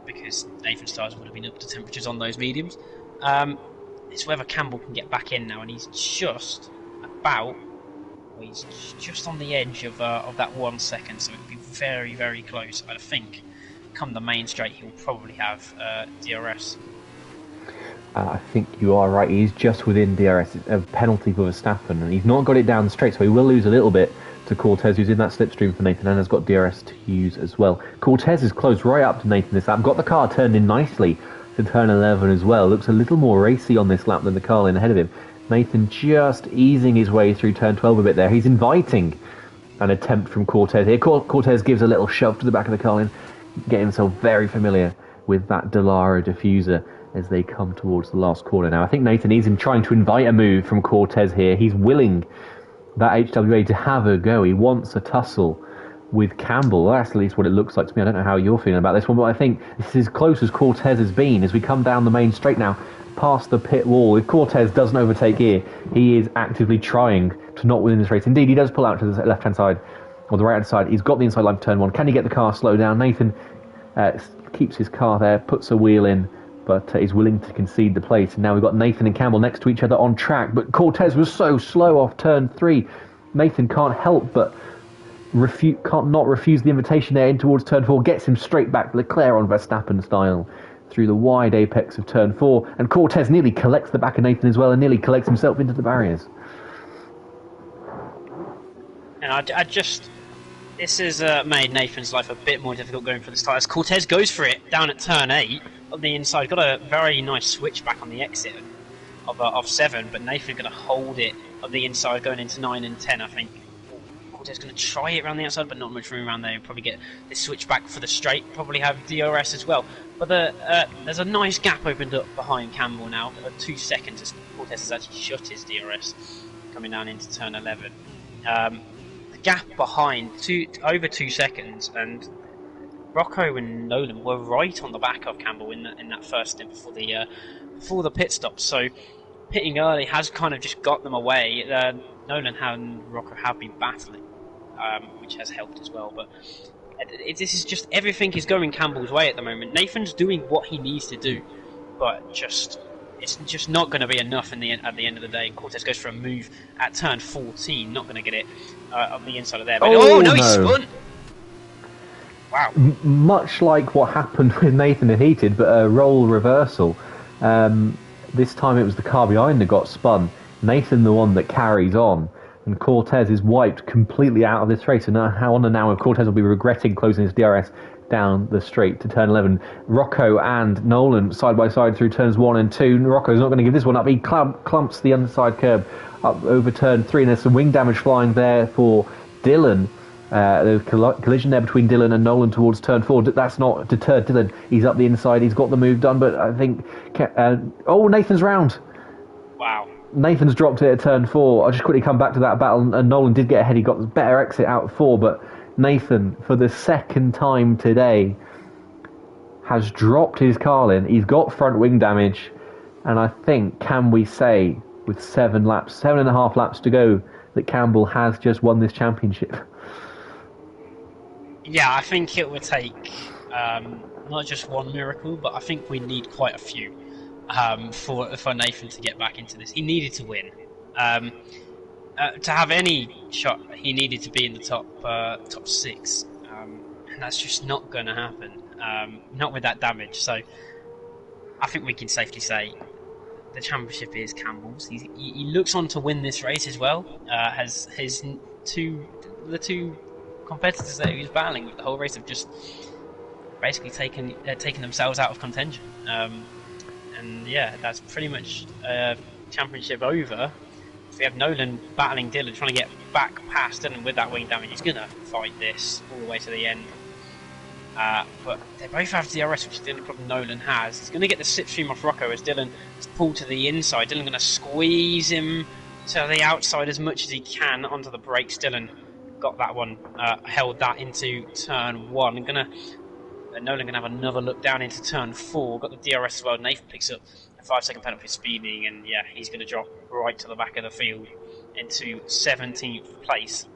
because Nathan's tyres would have been up to temperatures on those mediums. It's whether Campbell can get back in now, and he's just about. He's just on the edge of that 1 second, so it'll be very, very close. I think. Come the main straight, he'll probably have DRS. I think you are right. He's just within DRS. It's a penalty for Verstappen, and he's not got it down straight, so he will lose a little bit to Cortez, who's in that slipstream for Nathan, and has got DRS to use as well. Cortez is close right up to Nathan this lap. Got the car turned in nicely to turn 11 as well. Looks a little more racy on this lap than the car in ahead of him. Nathan just easing his way through turn 12 a bit there. He's inviting an attempt from Cortez here. Cortez gives a little shove to the back of the car and getting himself very familiar with that Dallara diffuser as they come towards the last corner. Now, I think Nathan is trying to invite a move from Cortez here. He's willing that HWA to have a go. He wants a tussle with Campbell. That's at least what it looks like to me. I don't know how you're feeling about this one, but I think this is as close as Cortez has been as we come down the main straight now, past the pit wall. If Cortez doesn't overtake here, he is actively trying to not win this race. Indeed, he does pull out to the left-hand side, or the right-hand side. He's got the inside line for turn 1. Can he get the car slow down? Nathan keeps his car there, puts a wheel in, but is willing to concede the place. And now we've got Nathan and Campbell next to each other on track, but Cortez was so slow off turn 3. Nathan can't help but can't not refuse the invitation there in towards turn 4, gets him straight back, Leclerc on Verstappen style, through the wide apex of turn 4, and Cortez nearly collects the back of Nathan as well, and nearly collects himself into the barriers. And this has made Nathan's life a bit more difficult going for the start, as Cortez goes for it down at turn 8 on the inside. Got a very nice switch back on the exit of 7, but Nathan going to hold it on the inside going into 9 and 10, I think. Cortez going to try it around the outside, but not much room around there. He'll probably get this switch back for the straight, probably have DRS as well. But there's a nice gap opened up behind Campbell now, 2 seconds as Cortez has actually shut his DRS coming down into turn 11. The gap behind, over 2 seconds, and Rocco and Nolan were right on the back of Campbell in that first stint before the pit stop. So pitting early has kind of just got them away. Nolan and Rocco have been battling, which has helped as well. But this is just, everything is going Campbell's way at the moment. Nathan's doing what he needs to do, but it's just not going to be enough at the end of the day. Cortez goes for a move at turn 14, not going to get it on the inside of there. But, no, he spun! Wow. Much like what happened with Nathan and Heated, but a role reversal. This time it was the car behind that got spun. Nathan the one that carries on, and Cortez is wiped completely out of this race. And now Cortez will be regretting closing his DRS down the straight to turn 11. Rocco and Nolan side by side through turns 1 and 2. Rocco's not going to give this one up. He clumps the underside curb up over turn 3, and there's some wing damage flying there for Dylan. There's collision there between Dylan and Nolan towards turn 4. That's not deterred Dylan. He's up the inside. He's got the move done, but I think... Nathan's round. Wow. Nathan's dropped it at turn 4. I'll just quickly come back to that battle, and Nolan did get ahead. He got the better exit out of 4, but Nathan, for the second time today, has dropped his car in. He's got front wing damage, and I think, can we say, with 7.5 laps to go, that Campbell has just won this championship? Yeah, I think it would take not just one miracle, but I think we need quite a few for Nathan to get back into this. He needed to win. To have any shot, he needed to be in the top 6, and that's just not going to happen. Not with that damage. So I think we can safely say the championship is Campbell's. He looks on to win this race as well. Has his the two competitors that he was battling with the whole race have just basically taken themselves out of contention. And yeah, that's pretty much championship over. So we have Nolan battling Dylan, trying to get back past Dylan with that wing damage. He's gonna fight this all the way to the end. But they both have DRS, which is the only problem Nolan has. He's going to get the slipstream off Rocco as Dylan is pulled to the inside. Dylan going to squeeze him to the outside as much as he can onto the brakes. Dylan got that one, held that into turn 1. Nolan going to have another look down into turn 4. Got the DRS as well. Nathan picks up a 5-second penalty for speeding, and yeah, he's going to drop right to the back of the field into 17th place.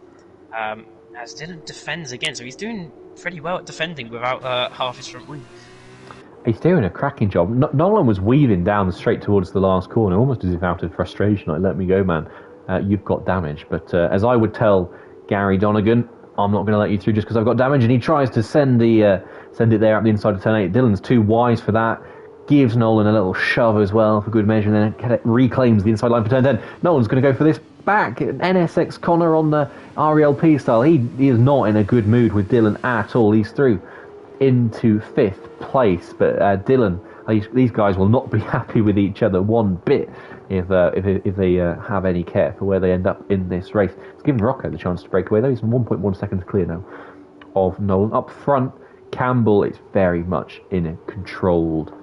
As Dylan defends again, so he's doing pretty well at defending without half his front wing. He's doing a cracking job. Nolan was weaving down straight towards the last corner, almost as if out of frustration, like, let me go, man. You've got damage. But as I would tell Gary Donegan, I'm not going to let you through just because I've got damage. And he tries to send it there up the inside of turn 8. Dylan's too wise for that. Gives Nolan a little shove as well for good measure, and then reclaims the inside line for turn 10. Nolan's going to go for this back. NSX Connor on the RELP style. He is not in a good mood with Dylan at all. He's through into 5th place, but Dylan, these guys will not be happy with each other one bit if they have any care for where they end up in this race. It's given Rocco the chance to break away though. He's 1.1 seconds clear now of Nolan. Up front, Campbell is very much in a controlled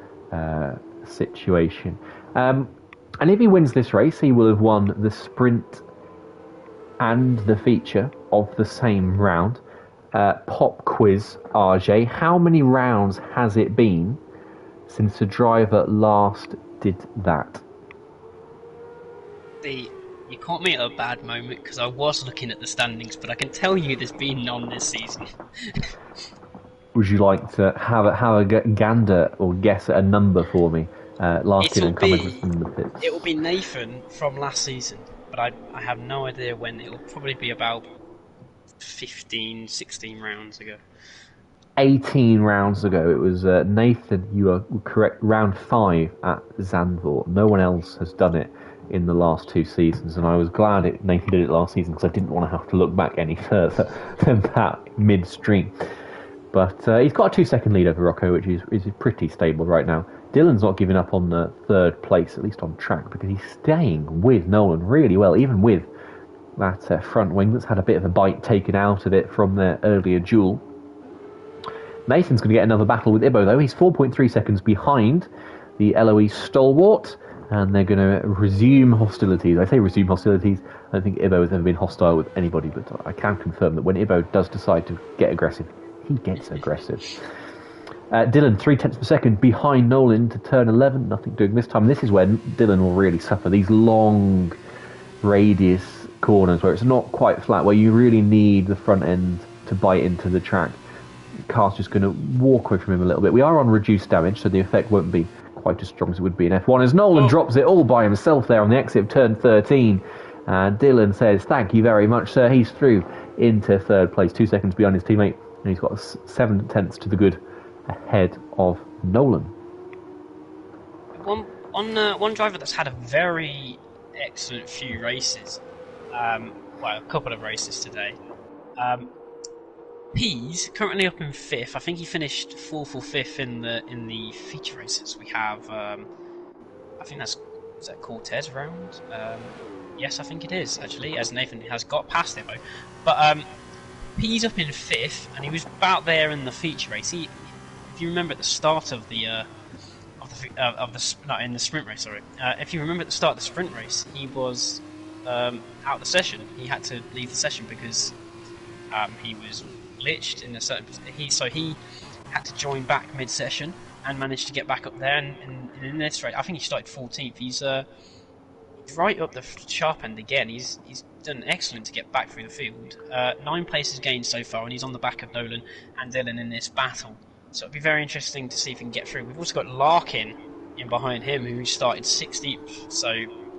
situation. And if he wins this race, he will have won the sprint and the feature of the same round. Pop quiz, RJ. How many rounds has it been since the driver last did that? You caught me at a bad moment because I was looking at the standings, but I can tell you there's been none this season. Would you like to have a gander or guess at a number for me? Last year in comments in the pits. It will be Nathan from last season, but I have no idea when. It will probably be about 15, 16 rounds ago. 18 rounds ago. It was Nathan, you are correct, round 5 at Zandvoort. No one else has done it in the last 2 seasons, and I was glad Nathan did it last season because I didn't want to have to look back any further than that midstream. But he's got a 2-second lead over Rocco, which is pretty stable right now. Dylan's not giving up on the 3rd place, at least on track, because he's staying with Nolan really well, even with that front wing that's had a bit of a bite taken out of it from their earlier duel. Nathan's going to get another battle with Ibo, though. He's 4.3 seconds behind the LOE stalwart, and they're going to resume hostilities. I say resume hostilities. I don't think Ibo has ever been hostile with anybody, but I can confirm that when Ibo does decide to get aggressive, he gets aggressive. Dylan, 0.3 per second behind Nolan to turn 11. Nothing doing this time. This is where Dylan will really suffer. These long radius corners where it's not quite flat, where you really need the front end to bite into the track. The car's just going to walk away from him a little bit. We are on reduced damage, so the effect won't be quite as strong as it would be in F1. As Nolan drops it all by himself there on the exit of turn 13. Dylan says, thank you very much, sir. He's through into 3rd place, 2 seconds behind his teammate. And he's got 7 tenths to the good ahead of Nolan. One driver that's had a very excellent few races, a couple of races today. P's currently up in 5th. I think he finished 4th or 5th in the feature races. We have, I think is that Cortez round? Yes, I think it is actually, as Nathan has got past him. But P's up in 5th, and he was about there in the feature race. If you remember at the start of the sprint race, sorry. If you remember at the start of the sprint race, he was out of the session. He had to leave the session because he was glitched in a certain. So he had to join back mid-session and managed to get back up there. And in this race, I think he started 14th. He's right up the sharp end again. He's done excellent to get back through the field. 9 places gained so far, and he's on the back of Nolan and Dylan in this battle. So it'll be very interesting to see if he can get through. We've also got Larkin in behind him, who started 60th. So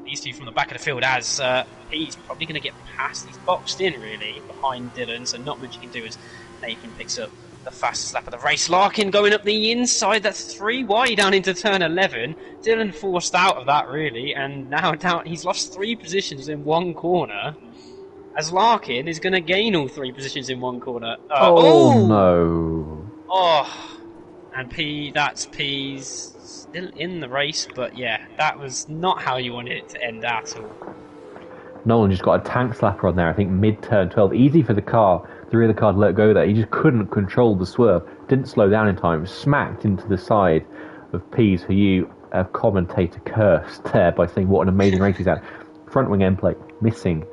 these two from the back of the field, as he's probably going to get past. He's boxed in really behind Dylan, so not much he can do as Nathan picks up the fastest lap of the race. Larkin going up the inside. That's 3 wide down into turn 11. Dylan forced out of that, really, and now down. He's lost 3 positions in one corner. As Larkin is going to gain all 3 positions in one corner. No. Oh, and that's P's still in the race, but yeah, that was not how you wanted it to end at all. Nolan just got a tank slapper on there, I think mid-turn 12. Easy for the rear of the car to let go there. He just couldn't control the swerve. Didn't slow down in time. Smacked into the side of Pease, who you, a commentator, cursed there by saying what an amazing race he's had. Front wing end plate missing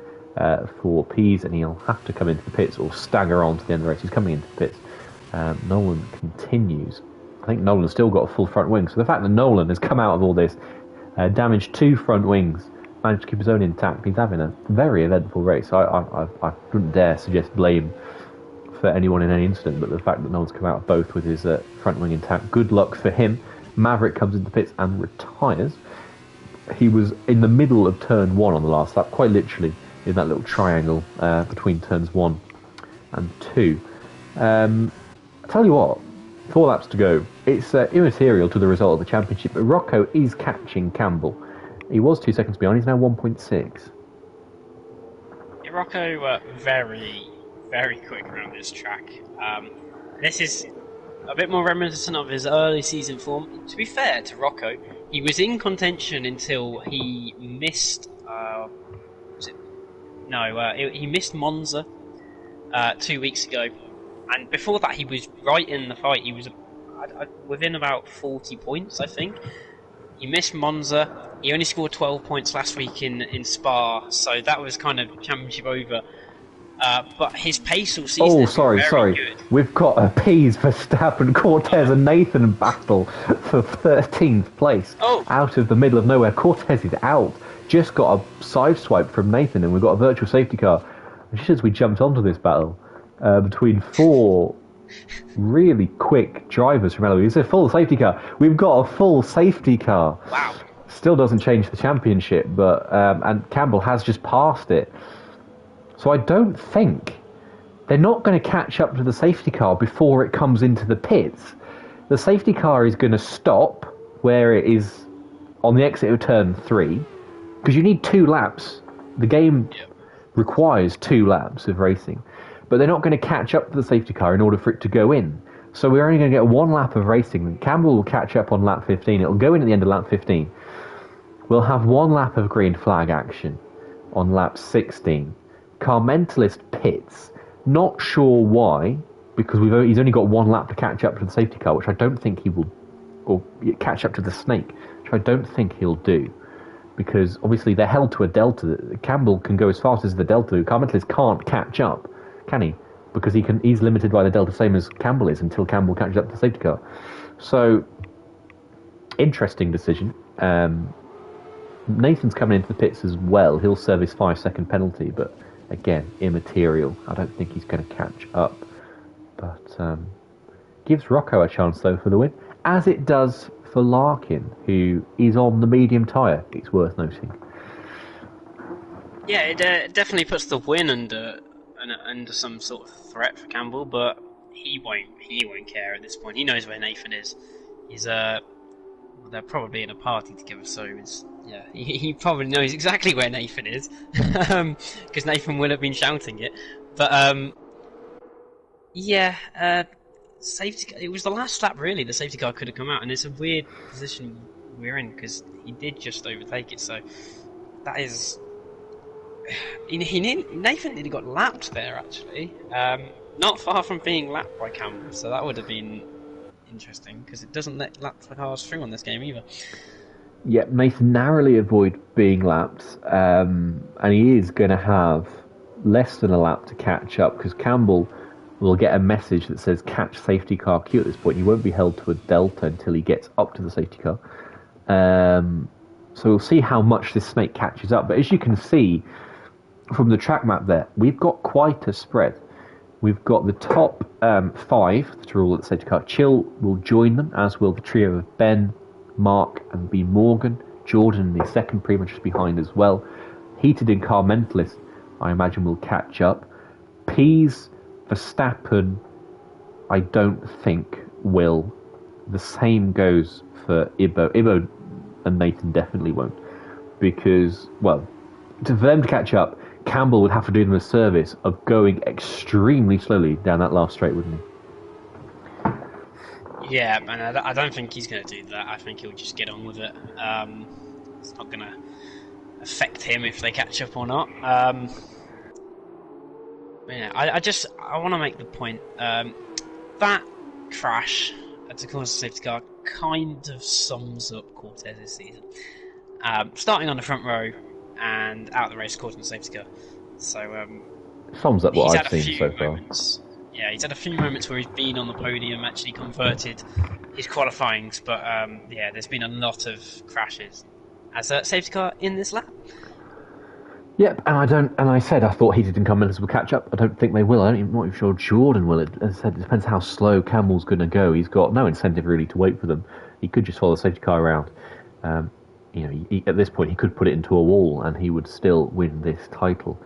for Pease, and he'll have to come into the pits or stagger on to the end of the race. He's coming into the pits. Nolan continues. I think Nolan's still got a full front wing. So the fact that Nolan has come out of all this, damaged 2 front wings, managed to keep his own intact. He's having a very eventful race. I wouldn't dare suggest blame for anyone in any incident, but the fact that Nolan's come out of both with his front wing intact, good luck for him. Maverick comes into the pits and retires. He was in the middle of turn 1 on the last lap, quite literally in that little triangle between turns 1 and 2. I tell you what, 4 laps to go. It's immaterial to the result of the championship, but Rocco is catching Campbell. He was 2 seconds behind, he's now 1.6. Yeah, Rocco, very, very quick around this track. This is a bit more reminiscent of his early season form. To be fair to Rocco, he was in contention until he missed... he missed Monza 2 weeks ago. And before that, he was right in the fight. He was within about 40 points, I think. He missed Monza. He only scored 12 points last week in Spa, so that was kind of championship over. But his pace all season has been very good. We've got a Pease, Verstappen, Cortez and Nathan battle for 13th place. Out of the middle of nowhere. Cortez is out. Just got a side swipe from Nathan, and we've got a virtual safety car. And just as we jumped onto this battle, between 4 really quick drivers from Eloise. It's a full safety car. We've got a full safety car. Wow. Still doesn't change the championship, but and Campbell has just passed it. So I don't think they're not going to catch up to the safety car before it comes into the pits. The safety car is going to stop where it is on the exit of turn 3, because you need 2 laps. The game requires 2 laps of racing. But they're not going to catch up to the safety car in order for it to go in. So we're only going to get 1 lap of racing. Campbell will catch up on lap 15. It'll go in at the end of lap 15. We'll have 1 lap of green flag action on lap 16. Carmentalist pits. Not sure why, because he's only got 1 lap to catch up to the safety car, which I don't think he will, or catch up to the snake, which I don't think he'll do. Because obviously they're held to a delta. Campbell can go as fast as the delta. Carmentalist can't catch up. Can he? Because he's limited by the delta, same as Campbell is, until Campbell catches up to the safety car. So, interesting decision. Nathan's coming into the pits as well. He'll serve his 5-second penalty, but again, immaterial. I don't think he's going to catch up. But gives Rocco a chance, though, for the win, as it does for Larkin, who is on the medium tyre, it's worth noting. Yeah, it definitely puts the win under some sort of threat for Campbell, but he won't care at this point. He knows where Nathan is. They're probably in a party together, so he probably knows exactly where Nathan is, because Nathan will have been shouting it. But safety. It was the last lap, really. The safety car could have come out, and it's a weird position we're in because he did just overtake it. So that is. Nathan nearly got lapped there, actually. Not far from being lapped by Campbell, so that would have been interesting, because it doesn't let lapped cars through on this game either. Yeah, Nathan narrowly avoided being lapped, and he is going to have less than a lap to catch up, because Campbell will get a message that says catch safety car queue at this point. He won't be held to a delta until he gets up to the safety car. So we'll see how much this snake catches up. But as you can see from the track map there, we've got quite a spread. We've got the top 5 that are all at the safety car. Chill will join them, as will the trio of Ben, Mark and B. Morgan. Jordan in the second, pretty much behind as well. Heated in Car Mentalist, I imagine, will catch up. Pease, Verstappen, I don't think will. The same goes for Ibo. Ibo and Nathan definitely won't. Because, well, for them to catch up, Campbell would have to do them a service of going extremely slowly down that last straight, wouldn't Yeah, and I don't think he's going to do that. I think he'll just get on with it. It's not going to affect him if they catch up or not. Yeah, I want to make the point that crash at the corner safety car kind of sums up Cortez's season. Starting on the front row and out of the race, causing the safety car. So it? Sums up what I've seen so far. Yeah, he's had a few moments where he's been on the podium, actually converted his qualifyings, but yeah, there's been a lot of crashes as a safety car in this lap. Yep, and I said I thought Heated and Cummins will catch up. I don't think they will. I'm not even sure Jordan will. As I said, it depends how slow Campbell's going to go. He's got no incentive really to wait for them. He could just follow the safety car around. At this point, he could put it into a wall and he would still win this title.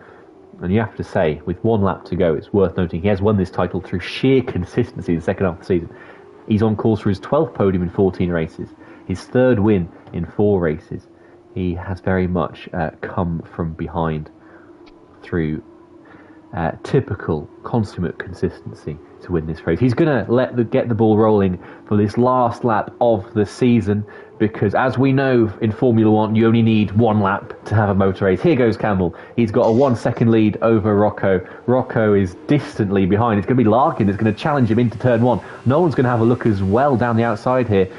And you have to say, with one lap to go, it's worth noting he has won this title through sheer consistency in the second half of the season. He's on course for his 12th podium in 14 races, his third win in 4 races. He has very much come from behind through typical consummate consistency to win this race. He's going to get the ball rolling for this last lap of the season because, as we know in Formula One, you only need one lap to have a motor race. Here goes Campbell. He's got a 1-second lead over Rocco. Rocco is distantly behind. It's going to be Larkin that's going to challenge him into turn 1. Nolan's going to have a look as well down the outside here.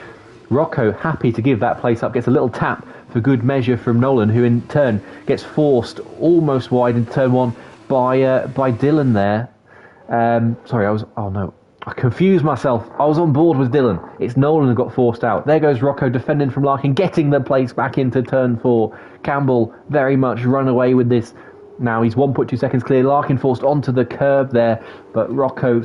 Rocco happy to give that place up, gets a little tap for good measure from Nolan, who in turn gets forced almost wide in turn 1 by Dylan there. I confused myself. I was on board with Dylan. It's Nolan who got forced out. There goes Rocco defending from Larkin, getting the place back into turn 4. Campbell very much run away with this. Now he's 1.2 seconds clear. Larkin forced onto the curb there, but Rocco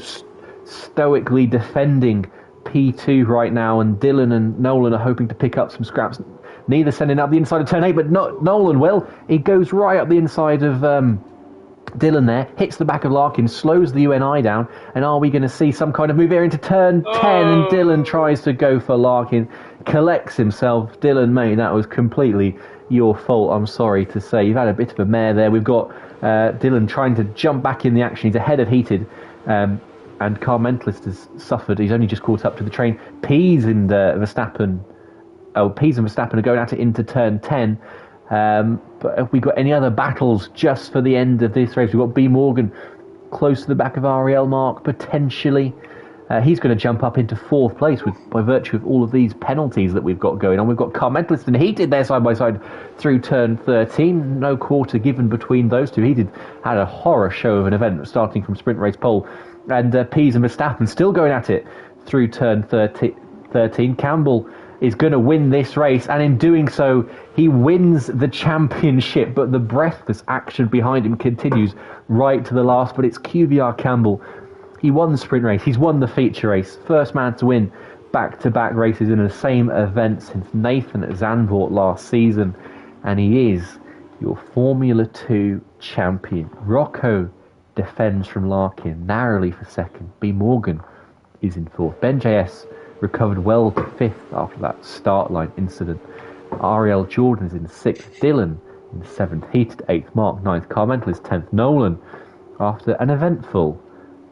stoically defending P2 right now, and Dylan and Nolan are hoping to pick up some scraps. Neither sending up the inside of turn 8, but Nolan will. He goes right up the inside of Dylan there, hits the back of Larkin, slows the UNI down, and are we going to see some kind of move here into turn 10? And Dylan tries to go for Larkin, collects himself. Dylan, mate, that was completely your fault, I'm sorry to say. You've had a bit of a mare there. We've got Dylan trying to jump back in the action. He's ahead of Heated. And Car Mentalist has suffered. He's only just caught up to the train. Pease and Verstappen are going at it into turn 10. But have we got any other battles just for the end of this race? We've got B. Morgan close to the back of Ariel Mark, potentially. He's going to jump up into 4th place by virtue of all of these penalties that we've got going on. We've got Car Mentalist and Heated there side by side through turn 13. No quarter given between those two. Heated had a horror show of an event starting from sprint race pole. And Pease and Verstappen still going at it through turn 13. Campbell is going to win this race, and in doing so, he wins the championship. But the breathless action behind him continues right to the last. But it's QVR Campbell. He won the sprint race. He's won the feature race. First man to win back-to-back races in the same event since Nathan at Zandvoort last season. And he is your Formula 2 champion. Rocco defends from Larkin narrowly for 2nd. B. Morgan is in 4th. Ben JS recovered well to 5th after that start line incident. Ariel Jordan is in 6th. Dylan in 7th. Heated 8th. Mark 9th. Car Mentalist 10th. Nolan, after an eventful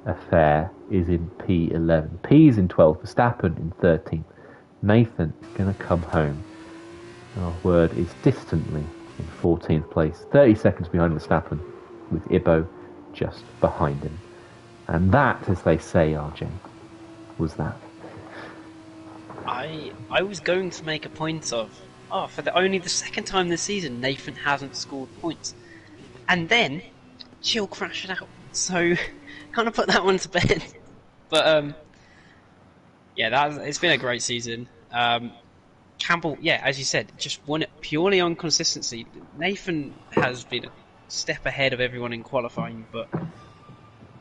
affair, is in P11. P's in 12th. Verstappen in 13th. Nathan is going to come home. Our word is distantly in 14th place. 30 seconds behind Verstappen, with Ibo just behind him. And that, as they say, RJ, was that. I was going to make a point of, for only the 2nd time this season, Nathan hasn't scored points. And then, Chill crashed out. So, kind of put that one to bed. But, it's been a great season. Campbell, as you said, just won it purely on consistency. Nathan has been a step ahead of everyone in qualifying, but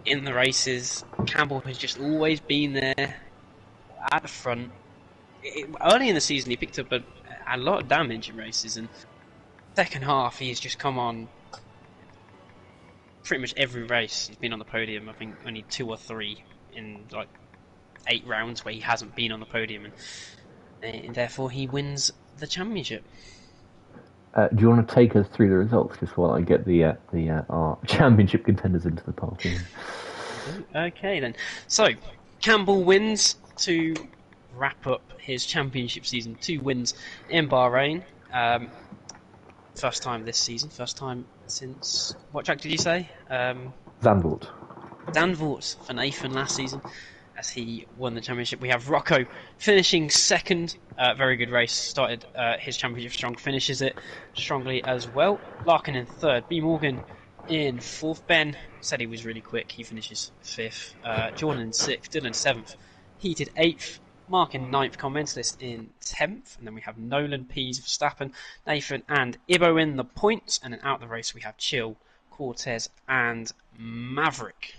in the races, Campbell has just always been there at the front. Early in the season, he picked up a lot of damage in races, and second half, he's just come on pretty much every race. He's been on the podium. I think only 2 or 3 in 8 rounds where he hasn't been on the podium, and therefore he wins the championship. Do you want to take us through the results just while I get our championship contenders into the party? I do. Okay then. So Campbell wins to wrap up his championship season. 2 wins in Bahrain. First time this season. First time since what track did you say? Zandvoort. Zandvoort for Nathan last season, as he won the championship. We have Rocco finishing second. Very good race. Started his championship strong. Finishes it strongly as well. Larkin in third. B Morgan in fourth. Ben said he was really quick. He finishes fifth. Jordan in sixth. Dylan seventh. Heated eighth. Mark in ninth. Commentalist in 10th. And then we have Nolan, Pease, Verstappen, Nathan and Ibo in the points. And then out of the race we have Chill, Cortez and Maverick.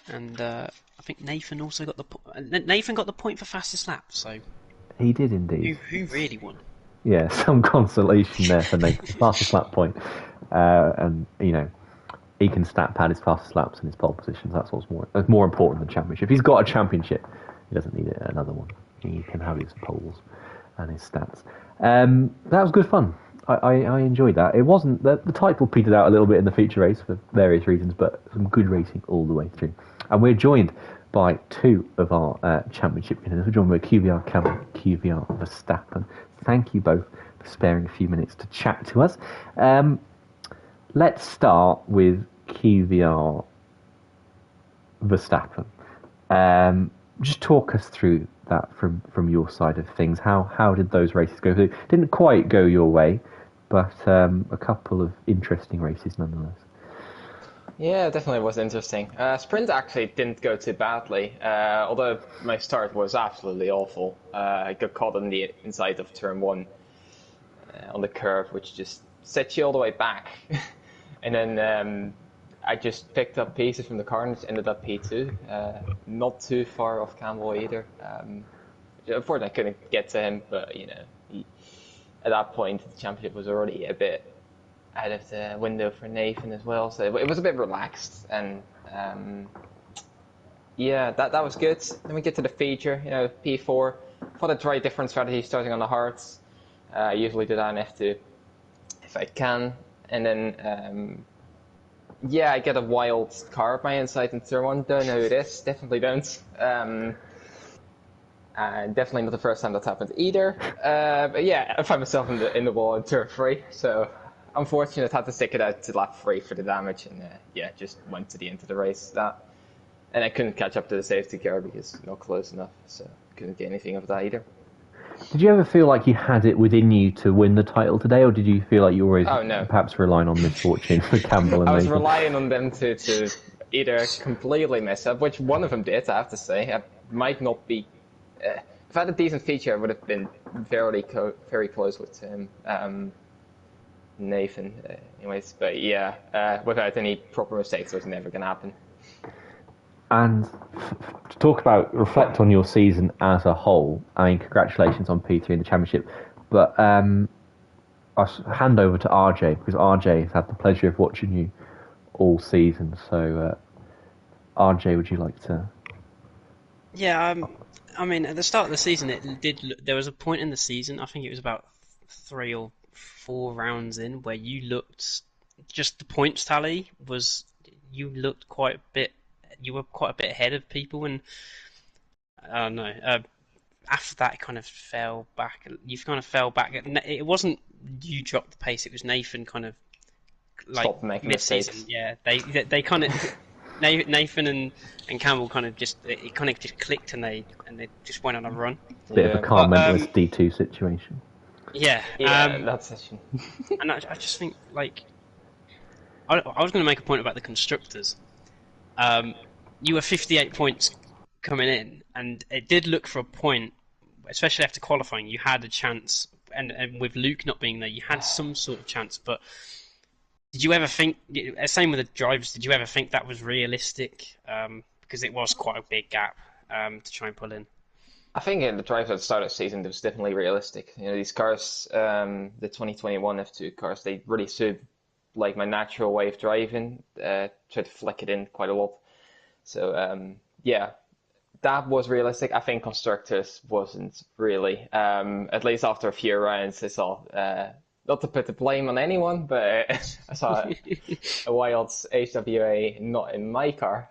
And I think Nathan also got the point for fastest lap. So he did indeed. Who really won? Yeah, some consolation there for Nathan. Fastest lap point, and he can stat pad his fastest laps and his pole positions. That's more important than the championship. If he's got a championship, he doesn't need another one. He can have his poles and his stats. That was good fun. I enjoyed that. It wasn't the title petered out a little bit in the feature race for various reasons, but some good racing all the way through. And we're joined by 2 of our championship contenders. We're joined by QVR Cameron, QVR Verstappen. Thank you both for sparing a few minutes to chat to us. Let's start with QVR Verstappen. Just talk us through that from your side of things. How did those races go? Didn't quite go your way, but a couple of interesting races nonetheless. Yeah, definitely was interesting. Sprint actually didn't go too badly, although my start was absolutely awful. I got caught on the inside of turn 1 on the curve, which just set you all the way back. And then I just picked up pieces from the car and ended up P2. Not too far off Campbell either. Unfortunately, I couldn't get to him, but at that point, the championship was already a bit out of the window for Nathan as well, so it was a bit relaxed, and that was good. Then we get to the feature, P4. Thought I'd try a different strategy starting on the hards. I usually do that on F2 if I can, and then I get a wild car up my inside in turn 1. Don't know who it is, definitely don't. And definitely not the first time that's happened either. But yeah, I find myself in the wall in turn 3, so unfortunate, had to stick it out to lap 3 for the damage, and just went to the end of the race. And I couldn't catch up to the safety car because not close enough, so couldn't get anything of that either. Did you ever feel like you had it within you to win the title today, or did you feel like you were always perhaps relying on misfortune for Campbell and I was Nathan? relying on them to either completely mess up, which one of them did, I have to say. I might not be... if I had a decent feature, I would have been very close with him. Nathan, anyways, but without any proper mistakes, it was never going to happen. And to reflect on your season as a whole, I mean, congratulations on P3 in the championship, but I'll hand over to RJ, because RJ has had the pleasure of watching you all season, so RJ, would you like to... Yeah, I mean, at the start of the season, there was a point in the season, I think it was about 3 or 4 rounds in, where you looked, just the points tally was, you looked quite a bit ahead of people, and I don't know, after that it kind of fell back. It wasn't you dropped the pace, it was Nathan kind of like mid-season. Yeah, they kind of Nathan and Campbell kind of just clicked, and they just went on a run. Bit of a car mentalist D2 situation. Yeah, that session. And I just think, like, I was going to make a point about the constructors. You were 58 points coming in, and it did look for a point, especially after qualifying, you had a chance, and with Luke not being there, you had some sort of chance, but did you ever think, same with the drivers, did you ever think that was realistic? Because it was quite a big gap to try and pull in. I think in the drive at the start of the season, it was definitely realistic. These cars, the 2021 F2 cars, they really suit like my natural way of driving. Try to flick it in quite a lot. So yeah, that was realistic. I think constructors wasn't really. At least after a few rounds, I saw. Not to put the blame on anyone, but I saw a wild HWA not in my car,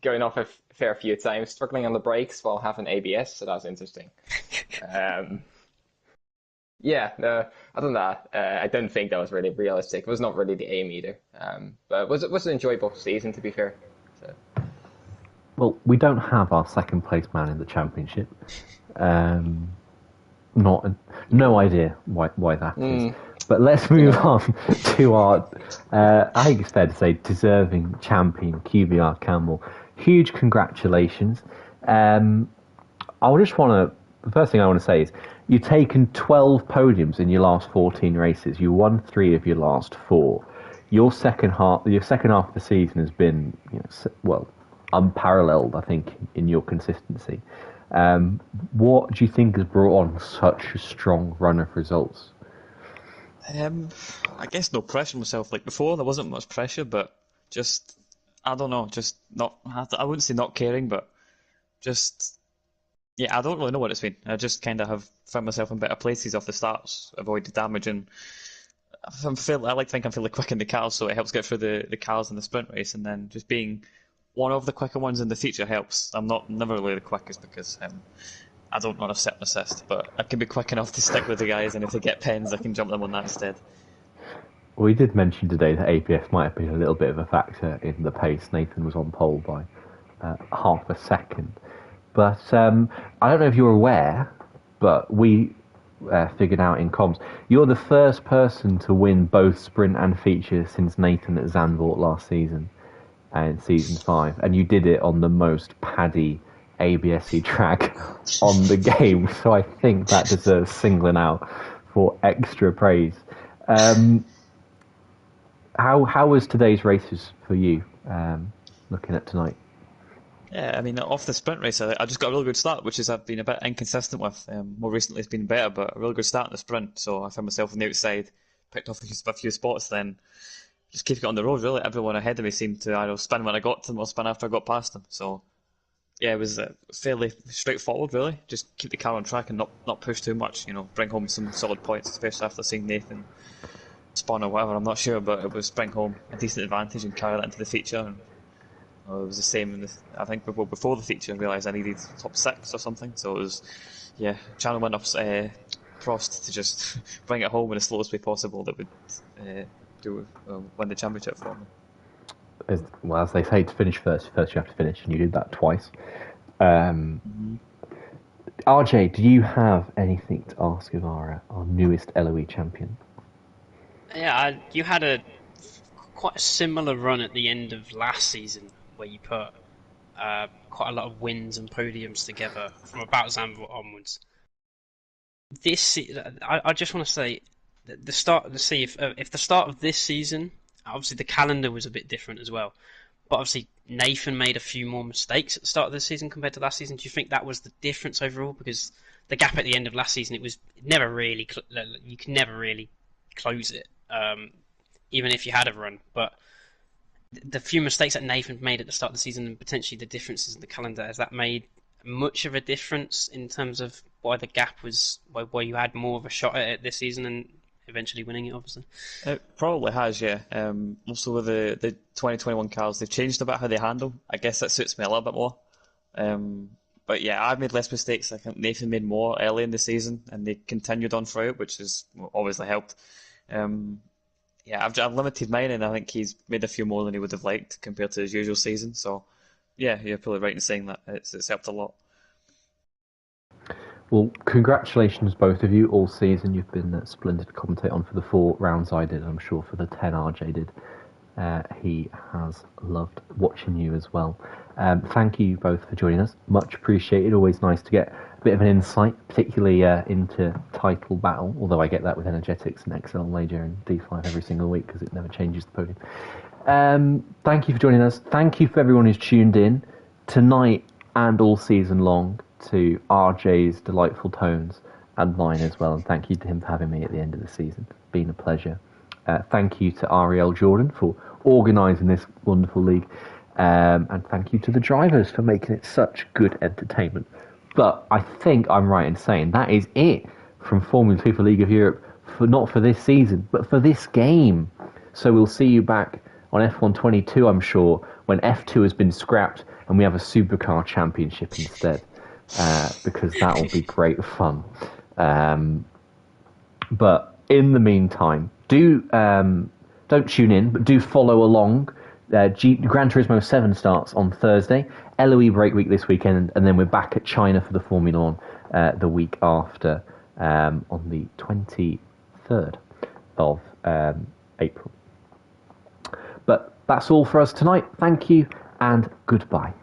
going off a fair few times, struggling on the brakes while having ABS. So that was interesting. Yeah, no, other than that, I don't think that was really realistic. It was not really the aim either. But it was an enjoyable season, to be fair. So. Well, we don't have our second place man in the championship. No idea why that is. But let's move on to our, I think it's fair to say, deserving champion, QBR Campbell. Huge congratulations. The first thing I want to say is, you've taken 12 podiums in your last 14 races. You won 3 of your last 4. Your second half of the season has been, unparalleled, I think, in your consistency. What do you think has brought on such a strong run of results? I guess no pressure on myself. Like before, there wasn't much pressure, but just, I don't know, just not, I wouldn't say not caring, but just, yeah, I don't really know what it's been. I just kind of have found myself in better places off the starts, avoided damage, and I like to think I'm fairly quick in the cars, so it helps get through the cars in the sprint race, and then just being one of the quicker ones in the feature helps. I'm never really the quickest because I don't want to set an assist, but I can be quick enough to stick with the guys, and if they get pens, I can jump them on that instead. We did mention today that ABS might have been a little bit of a factor in the pace. Nathan was on pole by half a second. But I don't know if you're aware, but we figured out in comms, you're the first person to win both sprint and feature since Nathan at Zandvoort last season, and season 5, and you did it on the most paddy ABS-y track on the game, so I think that deserves singling out for extra praise. How was today's races for you, looking at tonight? Yeah, I mean, off the sprint race, I just got a really good start, which is I've been a bit inconsistent with. More recently, it's been better, but a really good start in the sprint. So I found myself on the outside, picked off a few spots, then just keep it on the road. Really, everyone ahead of me seemed to either spin when I got to them or spin after I got past them. So yeah, it was fairly straightforward. Really, just keep the car on track and not push too much. Bring home some solid points, especially after seeing Nathan spawn or whatever. I'm not sure, but it was bring home a decent advantage and carry that into the feature. And, it was the same I think before the feature I realised I needed top 6 or something, so it was, yeah, trying to win off Prost to just bring it home in the slowest way possible that would win the championship for me. As they say, to finish first you have to finish, and you did that twice. RJ, do you have anything to ask of our newest LOE champion? Yeah, you had quite a similar run at the end of last season, where you put quite a lot of wins and podiums together from about Zandvoort onwards. I just want to say that the start. Let's see if the start of this season, obviously the calendar was a bit different as well, but obviously Nathan made a few more mistakes at the start of the season compared to last season. Do you think that was the difference overall? Because the gap at the end of last season, you could never really close it, even if you had a run, but the few mistakes that Nathan made at the start of the season and potentially the differences in the calendar, has that made much of a difference in terms of why the gap was, why you had more of a shot at it this season and eventually winning it, obviously? It probably has, yeah. Also with the 2021 cars, they've changed a bit how they handle. I guess that suits me a little bit more. But yeah, I've made less mistakes. I think Nathan made more early in the season, and they continued on throughout, which has obviously helped. Yeah, I've limited mine, and I think he's made a few more than he would have liked compared to his usual season. So, yeah, you're probably right in saying that it's helped a lot. Well, congratulations, both of you. All season, you've been splendid to commentate on for the 4 rounds I did. I'm sure for the 10 RJ did. He has loved watching you as well. Thank you both for joining us. Much appreciated. Always nice to get a bit of an insight, particularly into title battle, although I get that with Energetics and XL Major and D5 every single week because it never changes the podium. Thank you for joining us. Thank you for everyone who's tuned in tonight and all season long to RJ's delightful tones and mine as well. And thank you to him for having me at the end of the season. It's been a pleasure. Thank you to Ariel Jordan for organising this wonderful league. And thank you to the drivers for making it such good entertainment. But I think I'm right in saying that is it from Formula 2 for League of Europe, not for this season, but for this game. So we'll see you back on F122, I'm sure, when F2 has been scrapped and we have a supercar championship instead, because that will be great fun. But in the meantime, don't tune in, but do follow along. Gran Turismo 7 starts on Thursday, LOE break week this weekend, and then we're back at China for the Formula 1 the week after, on the 23rd of April. But that's all for us tonight. Thank you and goodbye.